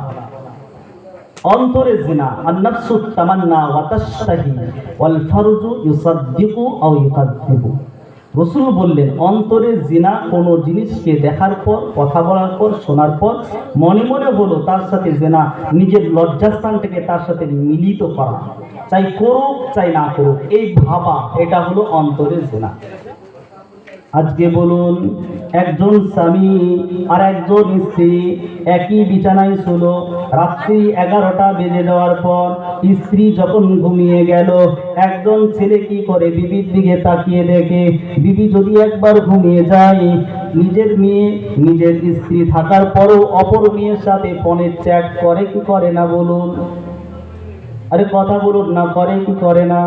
S1: অন্তরের জিনা, আন-নাফসু তামান্না ওয়া তাশতাহি ওয়াল ফারজু ইউসাদ্দিকু আও ইউকাযযিবু। রাসূল বললেন, অন্তরের জিনা কোনো জিনিসকে দেখার পর, কথা বলার পর, শোনার পর মনে মনে হলো তার সাথে জিনা, নিজের লজ্জাস্থানটাকে তার সাথে মিলিত করা, চাই করুক চাই না করুক, এই ভাবা, এটা হলো অন্তরের জিনা। আজকে বলুন, একজন স্বামী আর একজন স্ত্রী একই বিছানায় ছিল, রাত্রি 11টা বেজে যাওয়ার পর স্ত্রী যখন ঘুমিয়ে গেল, একজন ছেলে কি করে? বিবির দিকে তাকিয়ে দেখে, বিবি যদি একবার ঘুমিয়ে যায়, নিজের মেয়ে, নিজের স্ত্রী থাকার পরও অপর মেয়ের সাথে ফোনে চ্যাট করে কি করে না বলুন? আরে কথা বলুন না, করে কি করে না?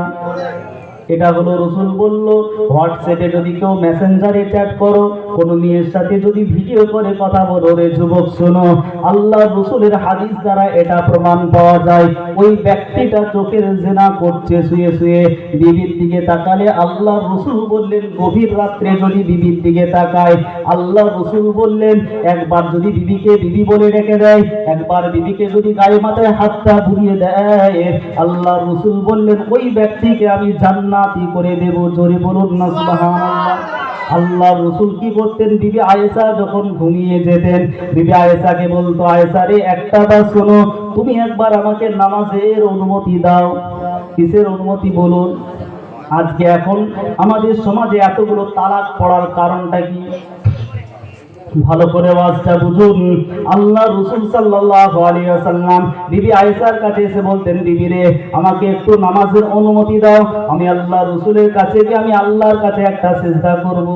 S1: এটা হলো রাসূল বলল, হোয়াটসঅ্যাপে যদি কেউ মেসেঞ্জারে চ্যাট করো, কোনো মেয়ের সাথে যদি ভিডিও করে কথা বলো, রে যুবক শোনো, আল্লাহ রাসূলের হাদিস দ্বারা এটা প্রমাণ পাওয়া যায়, ওই ব্যক্তিটা চোখের জিনা করছে শুয়ে শুয়ে। বিবির দিকে তাকালে আল্লাহ রাসূল বললেন, গভীর রাত্রে যদি বিবির দিকে তাকায়, আল্লাহ রাসূল বললেন, একবার যদি বিবিকে বিবি বলে ডেকে দেয়, একবার বিবিকে যদি গায়ে মাথায় হাতটা বুলিয়ে দেয়, আল্লাহ রাসূল বললেন, ওই ব্যক্তিকে আমি জান্নাতি করে দেব। জোরে বলুন না সুবহানাল্লাহ। আল্লাহ রসুল কি করতেন, বিবি আয়েশা যখন ঘুমিয়ে যেতেন বিবি আয়েশাকে বলতো, আয়েশা রে একটা বার শোনো, তুমি একবার আমাকে নামাজের অনুমতি দাও। কিসের অনুমতি বলুন? আজকে এখন আমাদের সমাজে এতগুলো তালাক পড়ার কারণটা কি? ভালো করে ওয়াজটা বুঝুন। আল্লাহ রাসূল সাল্লাল্লাহু আলাইহি ওয়াসাল্লাম বিবি আয়েশার কাছে এসে বলতেন, বিবি রে আমাকে একটু নামাজের অনুমতি দাও, আমি আল্লাহ রাসূলের কাছে গিয়ে আমি আল্লাহর কাছে একটা সিজদা করব।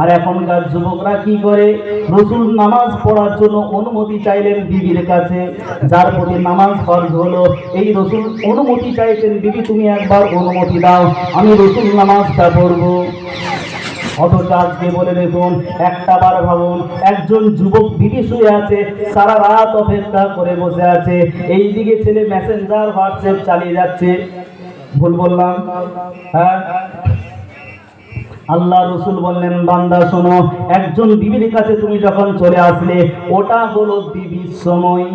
S1: আর এখনকার যুবকরা কি করে, রাসূল নামাজ পড়ার জন্য অনুমতি চাইলেন বিবির কাছে, যার প্রতি নামাজ ফরজ হলো, এই রাসূল অনুমতি চাইছেন, বিবি তুমি একবার অনুমতি দাও, আমি রাসূল নামাজটা পড়ব। অথচ আজকে বলে দেখুন, একটা বার ভাবুন, একজন যুবক বিবি শুয়ে আছে, সারা রাত অপেক্ষা করে বসে আছে, এইদিকে ছেলে মেসেঞ্জার হোয়াটসঅ্যাপ চালিয়ে যাচ্ছে। ভুল বললাম? হ্যাঁ। আল্লাহ রসুল বললেন, বান্দা শোনো, একজন বিবির কাছে তুমি যখন চলে আসলে ওটা হলো বিবির সময়।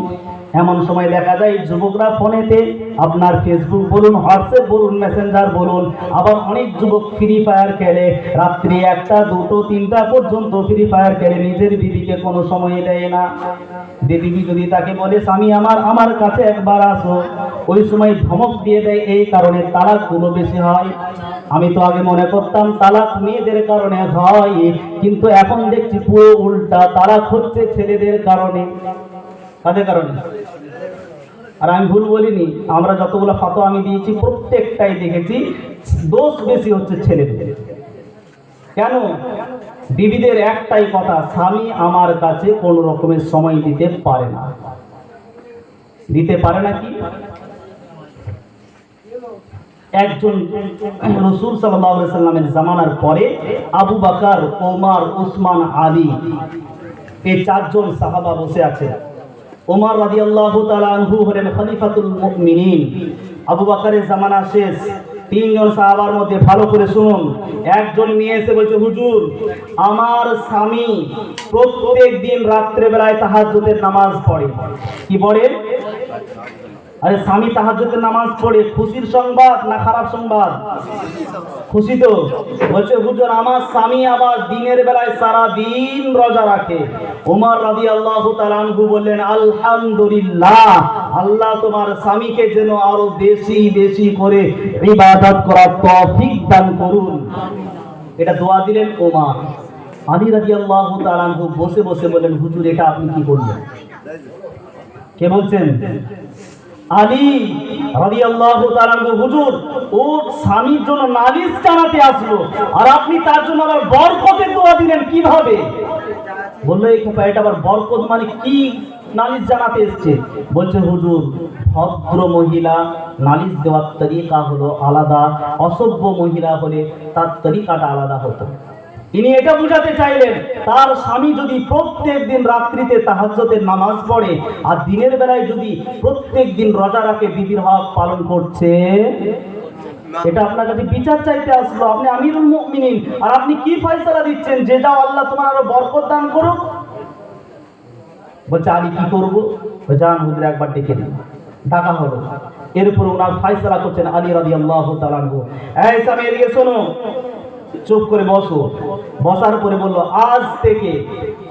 S1: এমন সময় দেখা যায় যুবকরা ফোনেতে আপনার ফেসবুক বলুন, হোয়াটসঅ্যাপ বলুন, মেসেঞ্জার বলুন, আবার অনেক যুবক ফ্রি ফায়ার খেলে, রাত্রি 1টা 2টো 3টা পর্যন্ত ফ্রি ফায়ার খেলে, নিজের বিবিকে কোনো সময় দেয় না। বিবি যদি তাকে বলে স্বামী আমার কাছে একবার আসো, ওই সময় ধমক দিয়ে দেয়। এই কারণে তালাকগুলো বেশি হয়। আমি তো আগে মনে করতাম তালাক মেয়েদের কারণে হয়, কিন্তু এখন দেখছি পুরো উল্টা, তালাক হচ্ছে ছেলেদের কারণে। কাদের কারণে? আর আমি ভুল বলিনি, আমরা যতগুলো ফাতোয়া আমি দিয়েছি প্রত্যেকটাই দেখেছি দোষ বেশি হচ্ছে ছেলেদের। কেন? বিবিদের একটাই কথা, স্বামী আমার কাছে কোন রকমের সময় দিতে পারে না। দিতে পারে না কি? একজন রাসূল সাল্লাল্লাহু আলাইহি সাল্লামের জামানার পরে আবু বকর, ওমর, উসমান, আলী, এই 4 জন সাহাবা বসে আছে। ওমর রাদিয়াল্লাহু তাআলা আনহু হলেন খলিফাতুল মুমিনিন। আবু বকরের জামানা শেষ। 3 জন সাহাবার মধ্যে ভালো করে শুনুন, একজন নিয়ে এসে বলছে, হুজুর আমার স্বামী প্রত্যেক দিন রাত্রে বেলায় তাহাজ্জুদের নামাজ পড়ে। কি পড়ে? আরে স্বামী তাহাজ্জুদের নামাজ পড়ে, খুশির সংবাদ না খারাপ সংবাদ? খুশি তো। বলছে, হুজুর আমার স্বামী আবার দিনের বেলায় সারা দিন রোজা রাখে। ওমর রাদিয়াল্লাহু তাআলা আনহু বললেন, আলহামদুলিল্লাহ, আল্লাহ তোমার স্বামীকে যেন আরো বেশি বেশি করে ইবাদত করার তৌফিক দান করুন। এটা দোয়া দিলেন ওমর। আলী রাদিয়াল্লাহু তাআলা আনহু বসে বসে বললেন, হুজুর এটা আপনি কি করলেন? কে বলছেন? আলী রাদিয়াল্লাহু তাআলা আনহু, হুজুর ও স্বামীর জন্য নালিশ জানাতে আসলো, আর আপনি তার জন্য আবার বরকতের দোয়া দিলেন, কিভাবে? বললো, এটা আবার বরকত মানে কি? নালিশ জানাতে এসছে। বলছে, হুজুর ভদ্র মহিলা নালিশ দেওয়ার তরিকা হলো আলাদা, অসভ্য মহিলা হলে তার তরিকাটা আলাদা হতো। তিনি এটা বুঝাতে চাইলেন, তার স্বামী যদি প্রত্যেক দিন রাত্রিতে তাহাজ্জুদের নামাজ পড়ে আর দিনের বেলায় যদি প্রত্যেক দিন রোজা রাখে, বিবির হক পালন করছে। এটা আপনার কাছে বিচার চাইতে আসলো, আপনি আমিরুল মুমিনিন, আর আপনি কি ফয়সালা দিচ্ছেন যে যাও আল্লাহ তোমার আরো বরকত দান করুক? বলছে, আলী কি করবো? যান হুজুর একবার ডেকে দিন। ডাকা হলো। এরপর ওনার ফয়সালা করছেন আলী রাদিয়াল্লাহু তাআলা আনহু। এই স্বামী এদিকে শোনো, চুপ করে বসো। বসার পরে বললো, আজ থেকে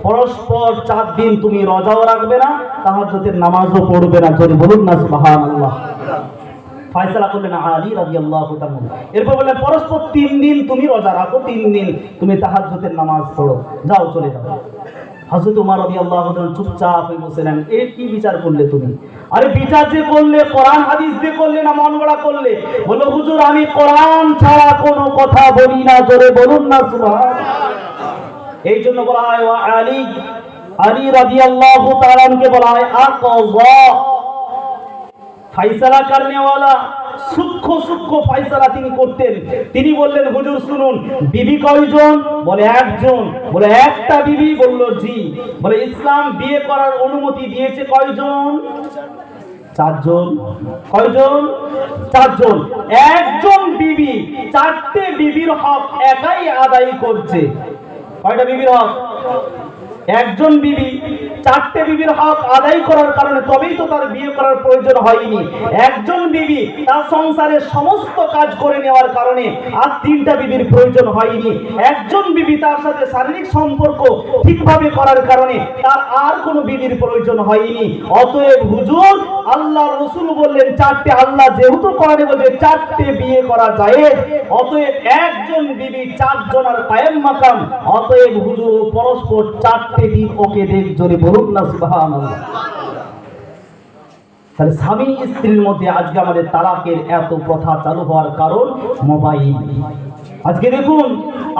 S1: পরস্পর 4 দিন তুমি রোজাও রাখবে না, তাহাজ্জুদের নামাজও পড়বে না। যদি বলুন না সুবহানাল্লাহ। ফয়সালা করলেন আলী রাদিয়াল্লাহু তাআলা। এরপর বললেন, পরস্পর 3 দিন তুমি রোজা রাখো, 3 দিন তুমি তাহাজ্জুদের নামাজ পড়ো, যাও চলে যাও। হযরত ওমর রাদিয়াল্লাহু তাআলা চুপচাপ হয়ে বসলেন। এর কি বিচার করলে তুমি? আরে বিচার যে করলে কোরআন হাদিস দিয়ে করলে না মন গড়া করলে? বলল, হুজুর আমি কোরআন ছাড়া কোনো কথা বলি না। জোরে বলুন না সুবহানাল্লাহ। এই জন্য বলা হয় ওয়া আলী, আলী রাদিয়াল্লাহু তাআলা কে বলা হয় আকযা, ফয়সালা করনে ওয়ালা। সূক্ষ্ম সূক্ষ্ম ফয়সালা তিনি করতেন। তিনি বললেন, হুজুর শুনুন, বিবি কয়জন? বলে 1 জন। বলে একটা বিবি? বলল জি। বলে ইসলাম বিয়ে করার অনুমতি দিয়েছে কয়জন? 4 জন। কয়জন? 4 জন। একজন বিবি 4টে বিবির হক একাই আদায় করছে। কয়টা বিবির হক? একজন বিবি চারটে বিবির হক আদায় করার কারণে তবেই তো তার বিয়ে করার প্রয়োজন হয়নি। একজন বিবি তার সংসারের সমস্ত কাজ করে নেওয়ার কারণে আর তিনটা বিবির প্রয়োজন হয়নি। একজন বিবি তার সাথে শারীরিক সম্পর্ক ঠিকভাবে করার কারণে তার আর কোনো বিবির প্রয়োজন হয়নি। অতএব হুজুর আল্লাহ রসুল বললেন চারটে, আল্লাহ যেহেতু কোরআনে বলছে চারটে বিয়ে করা যায়, অতএব একজন বিবি চারজনের কায়েম মাকাম। অতএব হুজুর পরস্পর চারটে দিন ওকে দেখ, জোরে বলুন না সুবহানাল্লাহ। তাহলে স্বামী স্ত্রীর মধ্যে আজকে আমাদের তালাকের এত প্রথা চালু হওয়ার কারণ মোবাইল। আজকে দেখুন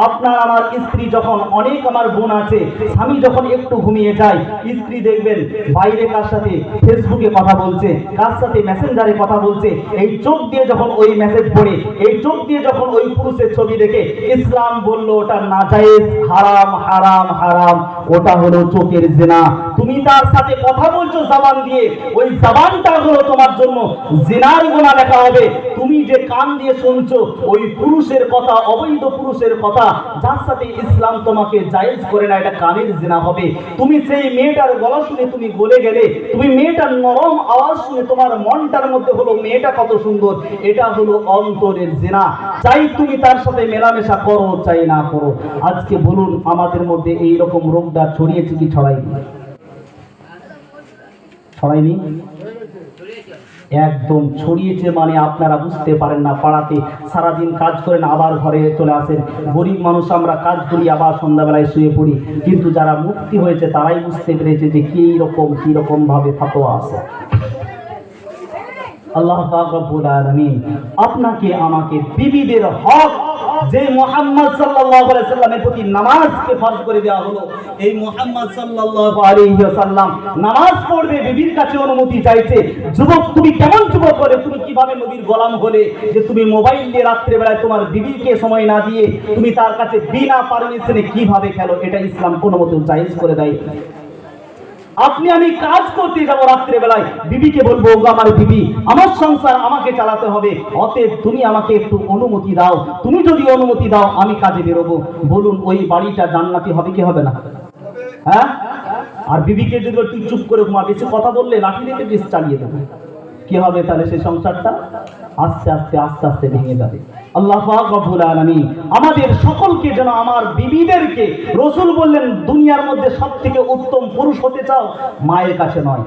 S1: আপনার আমার স্ত্রী যখন, অনেক আমার বোন আছে, স্বামী যখন একটু ঘুমিয়ে যায়, স্ত্রী দেখবেন বাইরে কার সাথে ফেসবুকে কথা বলছে, কার সাথে মেসেঞ্জারে কথা বলছে। এই চোখ দিয়ে যখন ওই মেসেজ পড়ে, এই চোখ দিয়ে যখন ওই পুরুষের ছবি দেখে, ইসলাম বললো ওটা নাজায়েজ, হারাম হারাম হারাম, ওটা হলো চোখের জিনা। তুমি তার সাথে কথা বলছো জবান দিয়ে, ওই জবানটা হলো তোমার জন্য জিনার গুনাহ লেখা হবে। তুমি যে কান দিয়ে শুনছো ওই পুরুষের কথা, অবৈধ পুরুষের কথা, যার সাথে ইসলাম তোমাকে জায়েজ করে না, এটা কানের জিনা হবে। তুমি সেই মেয়েটার গলা শুনে তুমি গলে গেলে, তুমি মেয়েটার নরম আওয়াজ শুনে তোমার মনটার মধ্যে হলো মেয়েটা কত সুন্দর, এটা হলো অন্তরের জিনা। চাই তুমি তার সাথে মেলামেশা করো, চাই না করো। আজকে বলুন আমাদের মধ্যে এই রকম রোগটা ছড়িয়েছে কি ছড়ায়নি? ছড়ায়নি? একদম ছড়িয়েছে, মানে আপনারা বুঝতে পারেন না। পাড়াতে সারাদিন কাজ করেন, আবার ঘরে চলে আসেন। গরিব মানুষ আমরা, কাজ করি, আবার সন্ধ্যাবেলায় শুয়ে পড়ি। কিন্তু যারা মুক্তি হয়েছে তারাই বুঝতে পেরেছে যে কি রকম ভাবে ফতোয়া আছে। আল্লাহ পাক রব্বুল আলামিন আপনাকে আমাকে বিবিদের হক, যে মুহাম্মদ সাল্লাল্লাহু আলাইহি ওয়াসাল্লামের প্রতি নামাজকে ফরজ করে দেওয়া হলো, এই মুহাম্মদ সাল্লাল্লাহু আলাইহি ওয়াসাল্লাম নামাজ পড়বে, বিবির কাছে অনুমতি চাইছে। যুবক, তুমি কেমন যুবক হলে, তুমি কিভাবে নবীর গোলাম হলে যে তুমি মোবাইল নিয়ে রাত্রে বেলায় তোমার বিবিকে সময় না দিয়ে তুমি তার কাছে বিনা পারমিশনে কিভাবে খেলো? এটা ইসলাম কোনো মতে জায়েজ করে দেয়। আপনি আমি কাজ করতে যাবো রাত্রে বেলায়, বিবিকে বলবো ওগো আমার বিবি, আমার সংসার আমাকে চালাতে হবে, অতএব তুমি আমাকে একটু অনুমতি দাও। তুমি যদি অনুমতি দাও আমি কাজে বেরোবো। বলুন ওই বাড়িটা জান্নাতি হবে কি হবে না? হ্যাঁ? আর বিবিকে যদি তুই চুপ করে ঘুমা, বেশি কথা বললে লাঠি দিয়ে বেশ চালিয়ে দেবে, কি হবে তাহলে? সেই সংসারটা আস্তে আস্তে আস্তে আস্তে ভেঙে যাবে। আল্লাহ পাক রব্বুল আলামিন আমাদের সকলকে যেন, আমার বিবিদেরকে, রাসূল বললেন দুনিয়ার মধ্যে সবথেকে উত্তম পুরুষ হতে চাও, মায়ের কাছে নয়।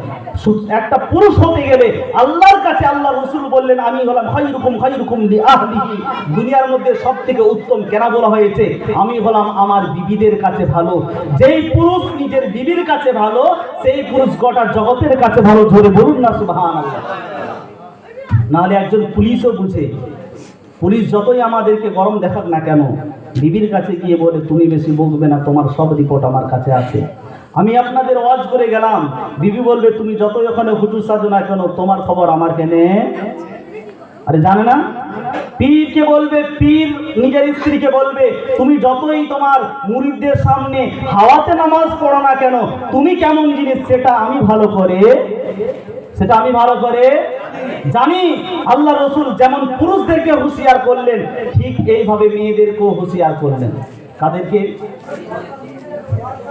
S1: একটা পুরুষ হতে গেলে আল্লাহর কাছে, আল্লাহ রাসূল বললেন আমি হলাম খায়রুকুম লিআহলিহি। দুনিয়ার মধ্যে সবথেকে উত্তম কেন বলা হয়েছে? আমি হলাম আমার বিবিদের কাছে ভালো। যেই পুরুষ নিজের বিবির কাছে ভালো, সেই পুরুষ গোটা জগতের কাছে ভালো। জোরে বলুন না সুবহানাল্লাহ। নাহলে একজন পুলিশও বুঝে, পুলিশ যতই আমাদেরকে গরম দেখাক না কেন, বিবির কাছে গিয়ে বলে তুমি বেশি বকবে না, তোমার সব রিপোর্ট আমার কাছে আছে। আমি আপনাদের ওয়াজ করে গেলাম, বিবি বলবে তুমি যতই ওখানে হুজুর সাজো না কেন, তোমার খবর আমার কেনে? আরে জানে না? পীরকে বলবে, পীর নিজের স্ত্রীকে বলবে তুমি যতই তোমার মুরিদদের সামনে হাওয়াতে নামাজ পড়ো না কেন, তুমি কেমন জিনিস সেটা আমি ভালো করে জানি। আল্লাহ রাসূল যেমন পুরুষদেরকে হুঁশিয়ার করলেন, ঠিক এইভাবে মেয়েদেরকেও হুঁশিয়ার করলেন। কাদেরকে?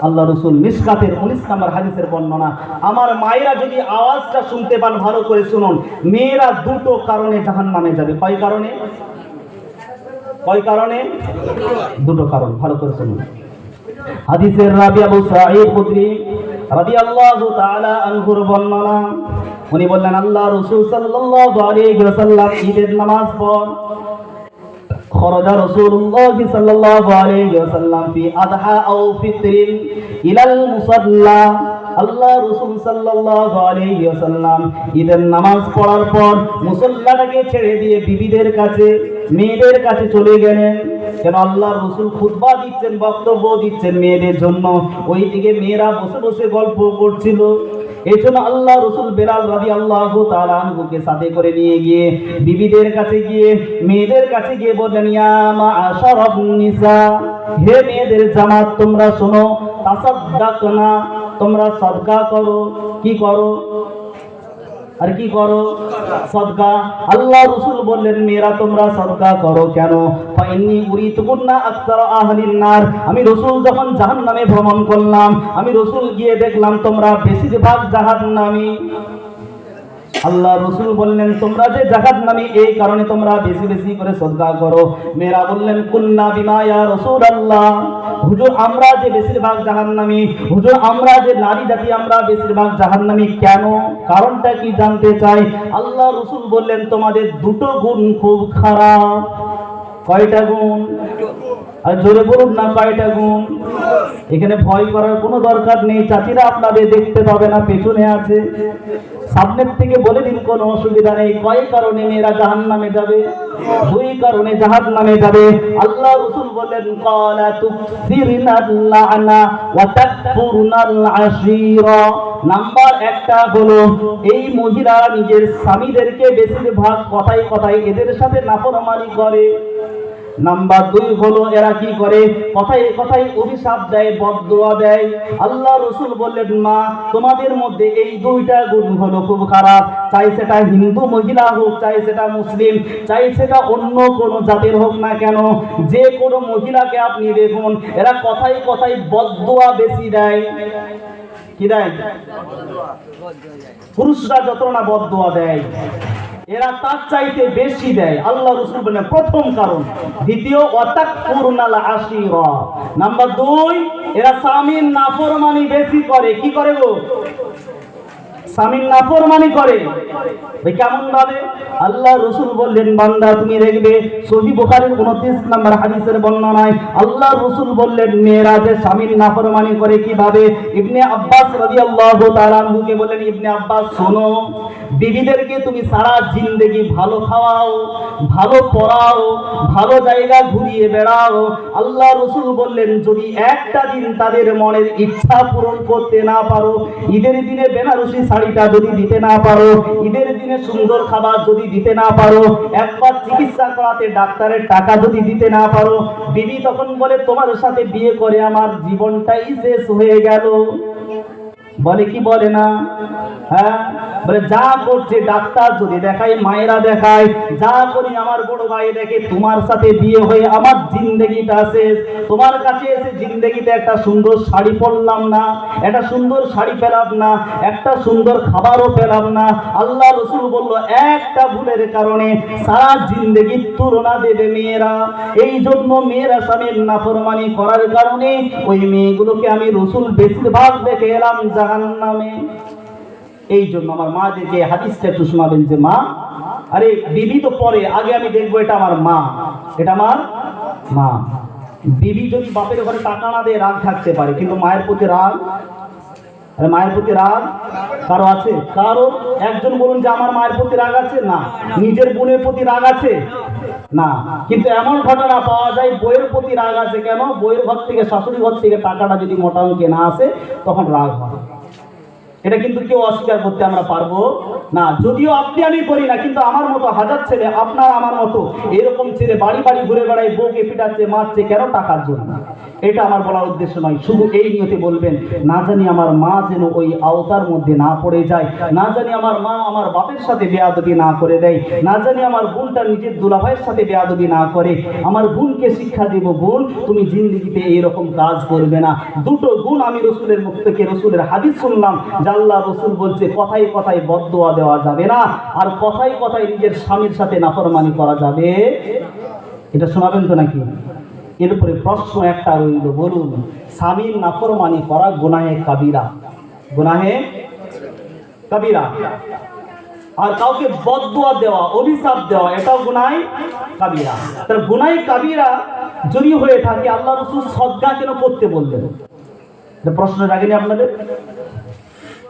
S1: আল্লাহ রাসূল মিশকাতের 19 নম্বর হাদিসের বর্ণনা। আমার মায়েরা যদি আওয়াজটা শুনতে পান, ভালো করে শুনুন, মেয়েরা দুটো কারণে জাহান্নামে যাবে। কয় কারণে? দুটো কারণ, ভালো করে শুনুন। হাদিসের রাবি আবু সাঈদ খুদরি রাদিয়াল্লাহু তাআলা আনহুর বর্ণনা। উনি বললেন আল্লাহ রাসূল সাল্লাল্লাহু আলাইহি ওয়াসাল্লাম ঈদের নামাজ পড়, খরাজা রাসূলুল্লাহ সাল্লাল্লাহু আলাইহি ওয়াসাল্লাম ফি আদহা আও ফিতরিন ইলাল মুসাল্লা। আল্লাহ রাসূল সাল্লাল্লাহু আলাইহি ওয়াসাল্লাম ঈদের নামাজ পড়ার পর মুসল্লাটাকে ছেড়ে দিয়ে বিবিদের কাছে, মেয়েদের কাছে চলে গেলেন। কেন? আল্লাহ রাসূল খুতবা দিচ্ছেন, বক্তব্য দিচ্ছেন মেয়েদের জন্য। ওইদিকে মেয়েরা বসে বসে গল্প করছিল। এই জন্য আল্লাহ রাসূল বেলাল রাদিয়াল্লাহু তাআলা আনহুকে সাথে করে নিয়ে গিয়ে বিবিদের কাছে গিয়ে, মেয়েদের কাছে গিয়ে বললেন ইয়া মাআশারান নিসা, হে মেয়েদের জামাত তোমরা শোনো, তাসাদদাকনা, তোমরা সদকা করো। কি করো? আর কি করো? সদকা। আল্লাহ রাসূল বললেন মেয়েরা তোমরা সদকা করো কেন? ফাইন্নী উরিতুকুন্না আকসারা আহলিন নার। আমি রাসূল যখন জাহান্নামে ভ্রমণ করলাম, আমি রাসূল গিয়ে দেখলাম তোমরা বেশিরভাগ জাহান্নামী। আল্লাহ রাসূল বললেন তোমরা যে জাহান্নামী এই কারণে তোমরা বেশি বেশি করে সদকা করো। মেয়েরা বললেন কুন্না বিমা ইয়া রাসূলুল্লাহ, হুজুর আমরা যে বেশিরভাগ জাহান্নামী, হুজুর আমরা যে নারী জাতি আমরা বেশিরভাগ জাহান্নামী কেন? কারণটা কি জানতে চাই। আল্লাহ রাসূল বললেন তোমাদের দুটো গুণ খুব খারাপ। কয়টা গুণ? আর জোরে বলুন না কয়টা গুণ। এখানে ভয় করার কোনো দরকার নেই, চাচিরা আপনাদের দেখতে পাবে না, পেছনে আছে, সামনের থেকে বলে দিন, কোনো অসুবিধা নেই। কয় কারণে মেয়েরা জাহান্নামে যাবে? দুই কারণে জাহান্নামে যাবে। আল্লাহ রাসূল বলেন ক্বালা তুকসিরনাল লা'না ওয়া তাকফুরনাল আশীরা। নাম্বার একটা হলো এই মহিলা নিজের স্বামীদেরকে বেশিরভাগ কথায় কথায় এদের সাথে নাফরমানি করে। নাম্বার দুই হলো এরা কি করে? কথায় কথায় অভিশাপ দেয়, বদদোয়া দেয়। আল্লাহ রাসূল বললেন মা তোমাদের মধ্যে এই দুইটা গুণ হলো খুব খারাপ। চাই সেটা হিন্দু মহিলা হোক, চাই সেটা মুসলিম, চাই সেটা অন্য কোনো জাতের হোক না কেন, যে কোনো মহিলাকে আপনি দেখুন এরা কথায় কথায় বদদোয়া বেশি দেয়। কি দেয়? পুরুষরা যত না বদদোয়া দেয়, এরা তার চাইতে বেশি দেয়। আল্লাহ রাসূল বলেন প্রথম কারণ। দ্বিতীয় ওয়াতাকফুরনাল আশীরা। নাম্বার দুই, এরা স্বামীর নাফরমানি বেশি করে। কি করে গো? স্বামীর নাফরমানি করে। ভাই কেমন ভাবে? আল্লাহ রাসূল বললেন বান্দা তুমি দেখবে সহিহ বুখারীর 29 নম্বর হাদিসের বর্ণনায় আল্লাহ রাসূল বললেন মেয়েরা যে স্বামীর নাফরমানি করে কিভাবে। ইবনে আব্বাস রাদিয়াল্লাহু তাআলা আনহুকে বললেন ইবনে আব্বাস শোনো, বিবিদেরকে তুমি সারা জিন্দেগি ভালো খাওয়াও, ভালো পড়াও, ভালো জায়গা ঘুরিয়ে বেড়াও। আল্লাহ রাসূল বললেন যদি একটা দিন তাদের মনের ইচ্ছা পূরণ করতে না পারো, ঈদের দিনে বেনারসি শাড়িটা যদি দিতে না পারো, ঈদের দিনে সুন্দর খাবার যদি দিতে না পারো, একবার চিকিৎসা করাতে ডাক্তারের টাকা যদি দিতে না পারো, বিবি তখন বলে তোমার সাথে বিয়ে করে আমার জীবনটাই শেষ হয়ে গেল। বলে কি বলে না? হ্যাঁ, বলে যা করছে ডাক্তার যদি দেখায়, মায়েরা দেখায়, যা করি আমার বড় ভাই দেখে, তোমার সাথে বিয়ে হয়ে আমার জিন্দেগিটা শেষ। তোমার কাছে এসে জিন্দেগিতে একটা সুন্দর শাড়ি পরলাম না, একটা সুন্দর শাড়ি পেলাম না, একটা সুন্দর খাবারও পেলাম না। আল্লাহ রাসূল বলল একটা ভুলের কারণে সারা জিন্দেগি তুলনা দেবে মেয়েরা। এই জন্য মেয়েরা স্বামীর নাফরমানি করার কারণে ওই মেয়েগুলোকে আমি রাসূল বেশিরভাগ দেখে এলাম জাহান্নামে। এই জন্য আমার মাদেরকে হাদিসটা একটু শোনাবেন যে মা, আরে বিবি তো পরে, আগে আমি দেখবো এটা আমার মা, এটা আমার মা। বিবি যদি বাপের ঘরে টাকা না দেয় রাগ থাকতে পারে, কিন্তু মায়ের প্রতি রাগ, আরে মায়ের প্রতি রাগ কারো আছে? কারো একজন বলুন যে আমার মায়ের প্রতি রাগ আছে? না। নিজের বোনের প্রতি রাগ আছে? না। কিন্তু এমন ঘটনা পাওয়া যায় বইয়ের প্রতি রাগ আছে। কেন? বইয়ের ঘর থেকে, শাশুড়ি ঘর থেকে টাকাটা যদি মোটা অঙ্কে না আসে তখন রাগ হয়। এটা কিন্তু কেউ অস্বীকার করতে আমরা পারবো না। যদিও আপনি আমি করি না, কিন্তু আমার মতো হাজার ছেলে, আপনার আমার মতো এরকম ছেলে বাড়ি বাড়ি ঘুরে বেড়ায়, বউকে পিটাচ্ছে, মারছে, কেন? টাকার জন্য। এটা আমার বলার উদ্দেশ্য নয়, শুধু এই নিয়তে বলবেন না জানি আমার মা যেন ওই আওতার মধ্যে না পড়ে যায়, না জানি আমার মা আমার বাপের সাথে বেয়াদবি না করে দেয়, না জানি আমার বোনটা নিজের দুলাভাইয়ের সাথে বেয়াদবি না করে। আমার বোনকে শিক্ষা দেব, বোন তুমি জিন্দেগিতে এইরকম কাজ করবে না। দুটো গুণ আমি রসুলের মুখ থেকে, রসুলের হাদিস শুনলাম, আল্লাহ রসুল বলছে কথায় কথায় বদদোয়া দেওয়া যাবে না, আর কথায় কথায় নিজের স্বামীর সাথে নাফরমানি করা যাবে। এটা শোনাবেন তো নাকি? এরপরে প্রশ্ন একটা রইল, বলুন স্বামীর নাফরমানি করা গুনাহে কাবিরা, গুনাহে কাবিরা, আর কাউকে বদদোয়া দেওয়া, অভিশাপ দেওয়া, এটাও গুনাহে কাবিরা। তার গুনাহে কাবিরা যদি হয়ে থাকে আল্লাহ রসুল সদকা কেন করতে বললেন? প্রশ্ন জাগেনি আপনাদের?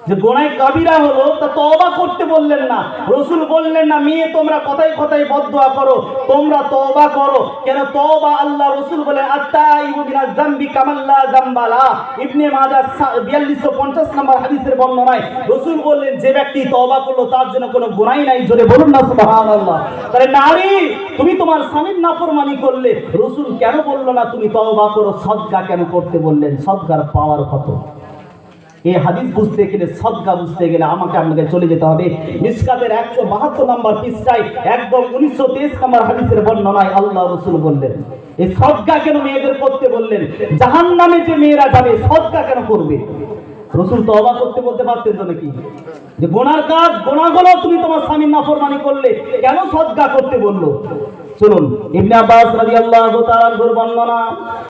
S1: যে গুনাহে কাবিরা হলো তা তওবা করতে বললেন না। রাসূল বললেন না মেয়ে তোমরা কথায় কথায় বদদোয়া করো, তোমরা তওবা করো। কেন তওবা? আল্লাহ রাসূল বলেন আত-তাইবু মিনাজ যামবি কামান লা যামবা লা। ইবনে মাজাহ 4250 নম্বর হাদিসের বর্ণনায় রাসূল বললেন যে ব্যক্তি তওবা করলো তার জন্য কোনো গুনাহই নাই। জোরে বলুন না সুবহানাল্লাহ। তাহলে নারী তুমি তোমার স্বামীর নাফরমানি করলে রাসূল কেন বলল না তুমি তওবা করো? সদকা কেন করতে বললেন? সদকার পাওয়ার কত? এই হাদিস বুঝতে গেলে, সদকা বুঝতে গেলে আমাকে আপনাকে চলে যেতে হবে মিশকাতের 172 নম্বর পৃষ্ঠায় একদম 1923 নম্বর হাদিসের বর্ণনায় আল্লাহ রাসূল বললেন, এই সদকা কেন মেয়েদের করতে বললেন? জাহান্নামে যে মেয়েরা যাবে সদকা কেন করবে? রাসূল তওবা করতে বলতে পারতেন তো নাকি? যে গুনার কাজ, গুনাহগুলো তুমি তোমার স্বামীর নাফরমানি করলে কেন সদকা করতে বললো? চলুন ইবনে আব্বাস রাদিয়াল্লাহু তাআলা বর্ণনা